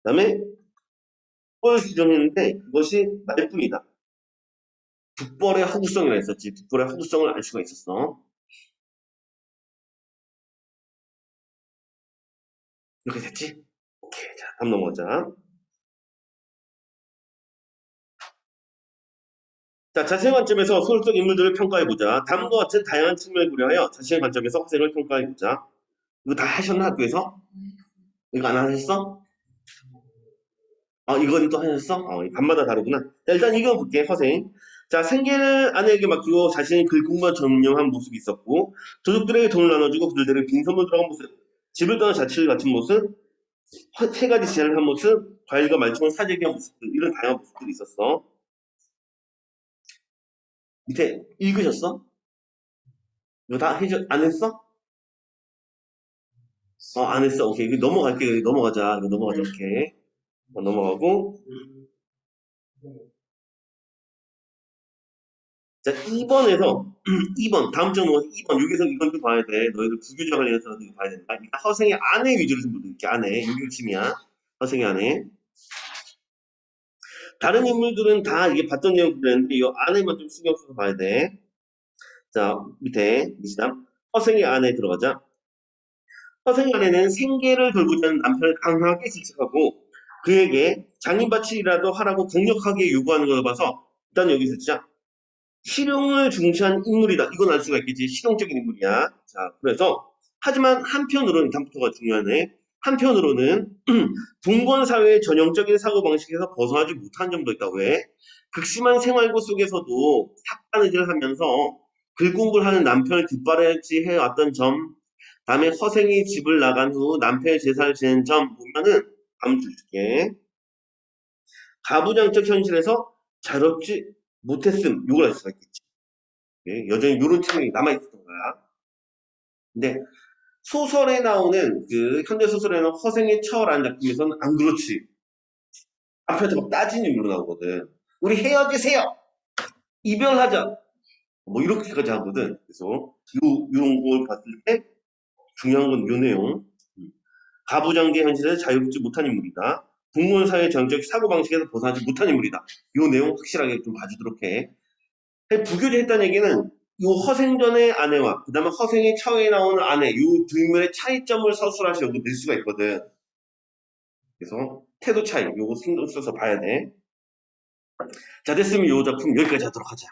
그다음에 그걸 규정했는데 그것이 말뿐이다. 북벌의 허구성이라 했었지. 북벌의 허구성을 알 수가 있었어. 이렇게 됐지? 오케이. 자, 다음 넘어가자. 자, 자신의 관점에서 소설적 인물들을 평가해보자. 다음과 같은 다양한 측면을 고려하여 자신의 관점에서 화생을 평가해보자. 이거 다 하셨나, 학교에서? 이거 안 하셨어? 이건 또 하셨어? 밤마다 다르구나. 자, 일단 이거 볼게, 허생. 자, 생계를 아내에게 맡기고 자신이 글공부와 전념한 모습이 있었고, 조족들에게 돈을 나눠주고 그들에게 빈손으로 들어간 모습, 집을 떠나 자취를 갖춘 모습, 세 가지 제안을 한 모습, 과일과 말총을 사재기 한 모습들, 이런 다양한 모습들이 있었어. 밑에 읽으셨어? 이거 다 안 했어? 안 했어. 오케이. 이거 넘어갈게. 이거 넘어가자. 이거 넘어가자. 오케이. 넘어가고. 자, 2번에서, 2번, 다음 장 넘어가서 2번, 여기서 이건 좀 봐야 돼. 너희들 부교과 관련해서 이거 봐야 된다. 그러니까 허생의 아내 위주로 좀 볼게. 아내. 이게 핵심이야. 허생의 아내. 다른 인물들은 다 이게 봤던 내용 그랬는데, 이 아내만 좀 신경 써서 봐야 돼. 자, 밑에, 미시담. 허생의 아내 들어가자. 허생의 아내는 생계를 돌보자 하는 남편을 강하게 질책하고, 그에게 장인밭이라도 하라고 강력하게 요구하는 걸 봐서, 일단 여기서 진짜 실용을 중시한 인물이다. 이건 알 수가 있겠지. 실용적인 인물이야. 자, 그래서 하지만 한편으로는 다음부터가 중요하네. 한편으로는 봉건 사회의 전형적인 사고 방식에서 벗어나지 못한 점도 있다. 왜? 극심한 생활고 속에서도 삭바느질을 하면서 글 공부를 하는 남편을 뒷바라지 해왔던 점, 다음에 허생이 집을 나간 후 남편의 제사를 지낸 점 보면은 다음 줄게. 가부장적 현실에서 자유롭지 못했음. 요걸 알 수가 있겠지. 예, 여전히 이런 측면이 남아있었던 거야. 근데 소설에 나오는 그 현대 소설에 나오는 허생의 처라는 작품에서는 안 그렇지. 앞에서 막 따지는 인물로 나오거든. 우리 헤어지세요. 이별하자. 뭐 이렇게까지 하거든. 그래서 요런 걸 봤을 때 중요한 건 요 내용. 가부장제 현실에서 자유롭지 못한 인물이다. 공무원 사회의 정적 사고방식에서 벗어나지 못한 인물이다. 요 내용 확실하게 좀 봐주도록 해. 부교제했다는 얘기는 이 허생전의 아내와 그 다음에 허생의 차후에 나오는 아내 이 두 인물의 차이점을 서술하시 여기 낼 수가 있거든. 그래서 태도 차이 요거 신경 써서 봐야 돼. 자 됐으면 이 작품 여기까지 하도록 하자.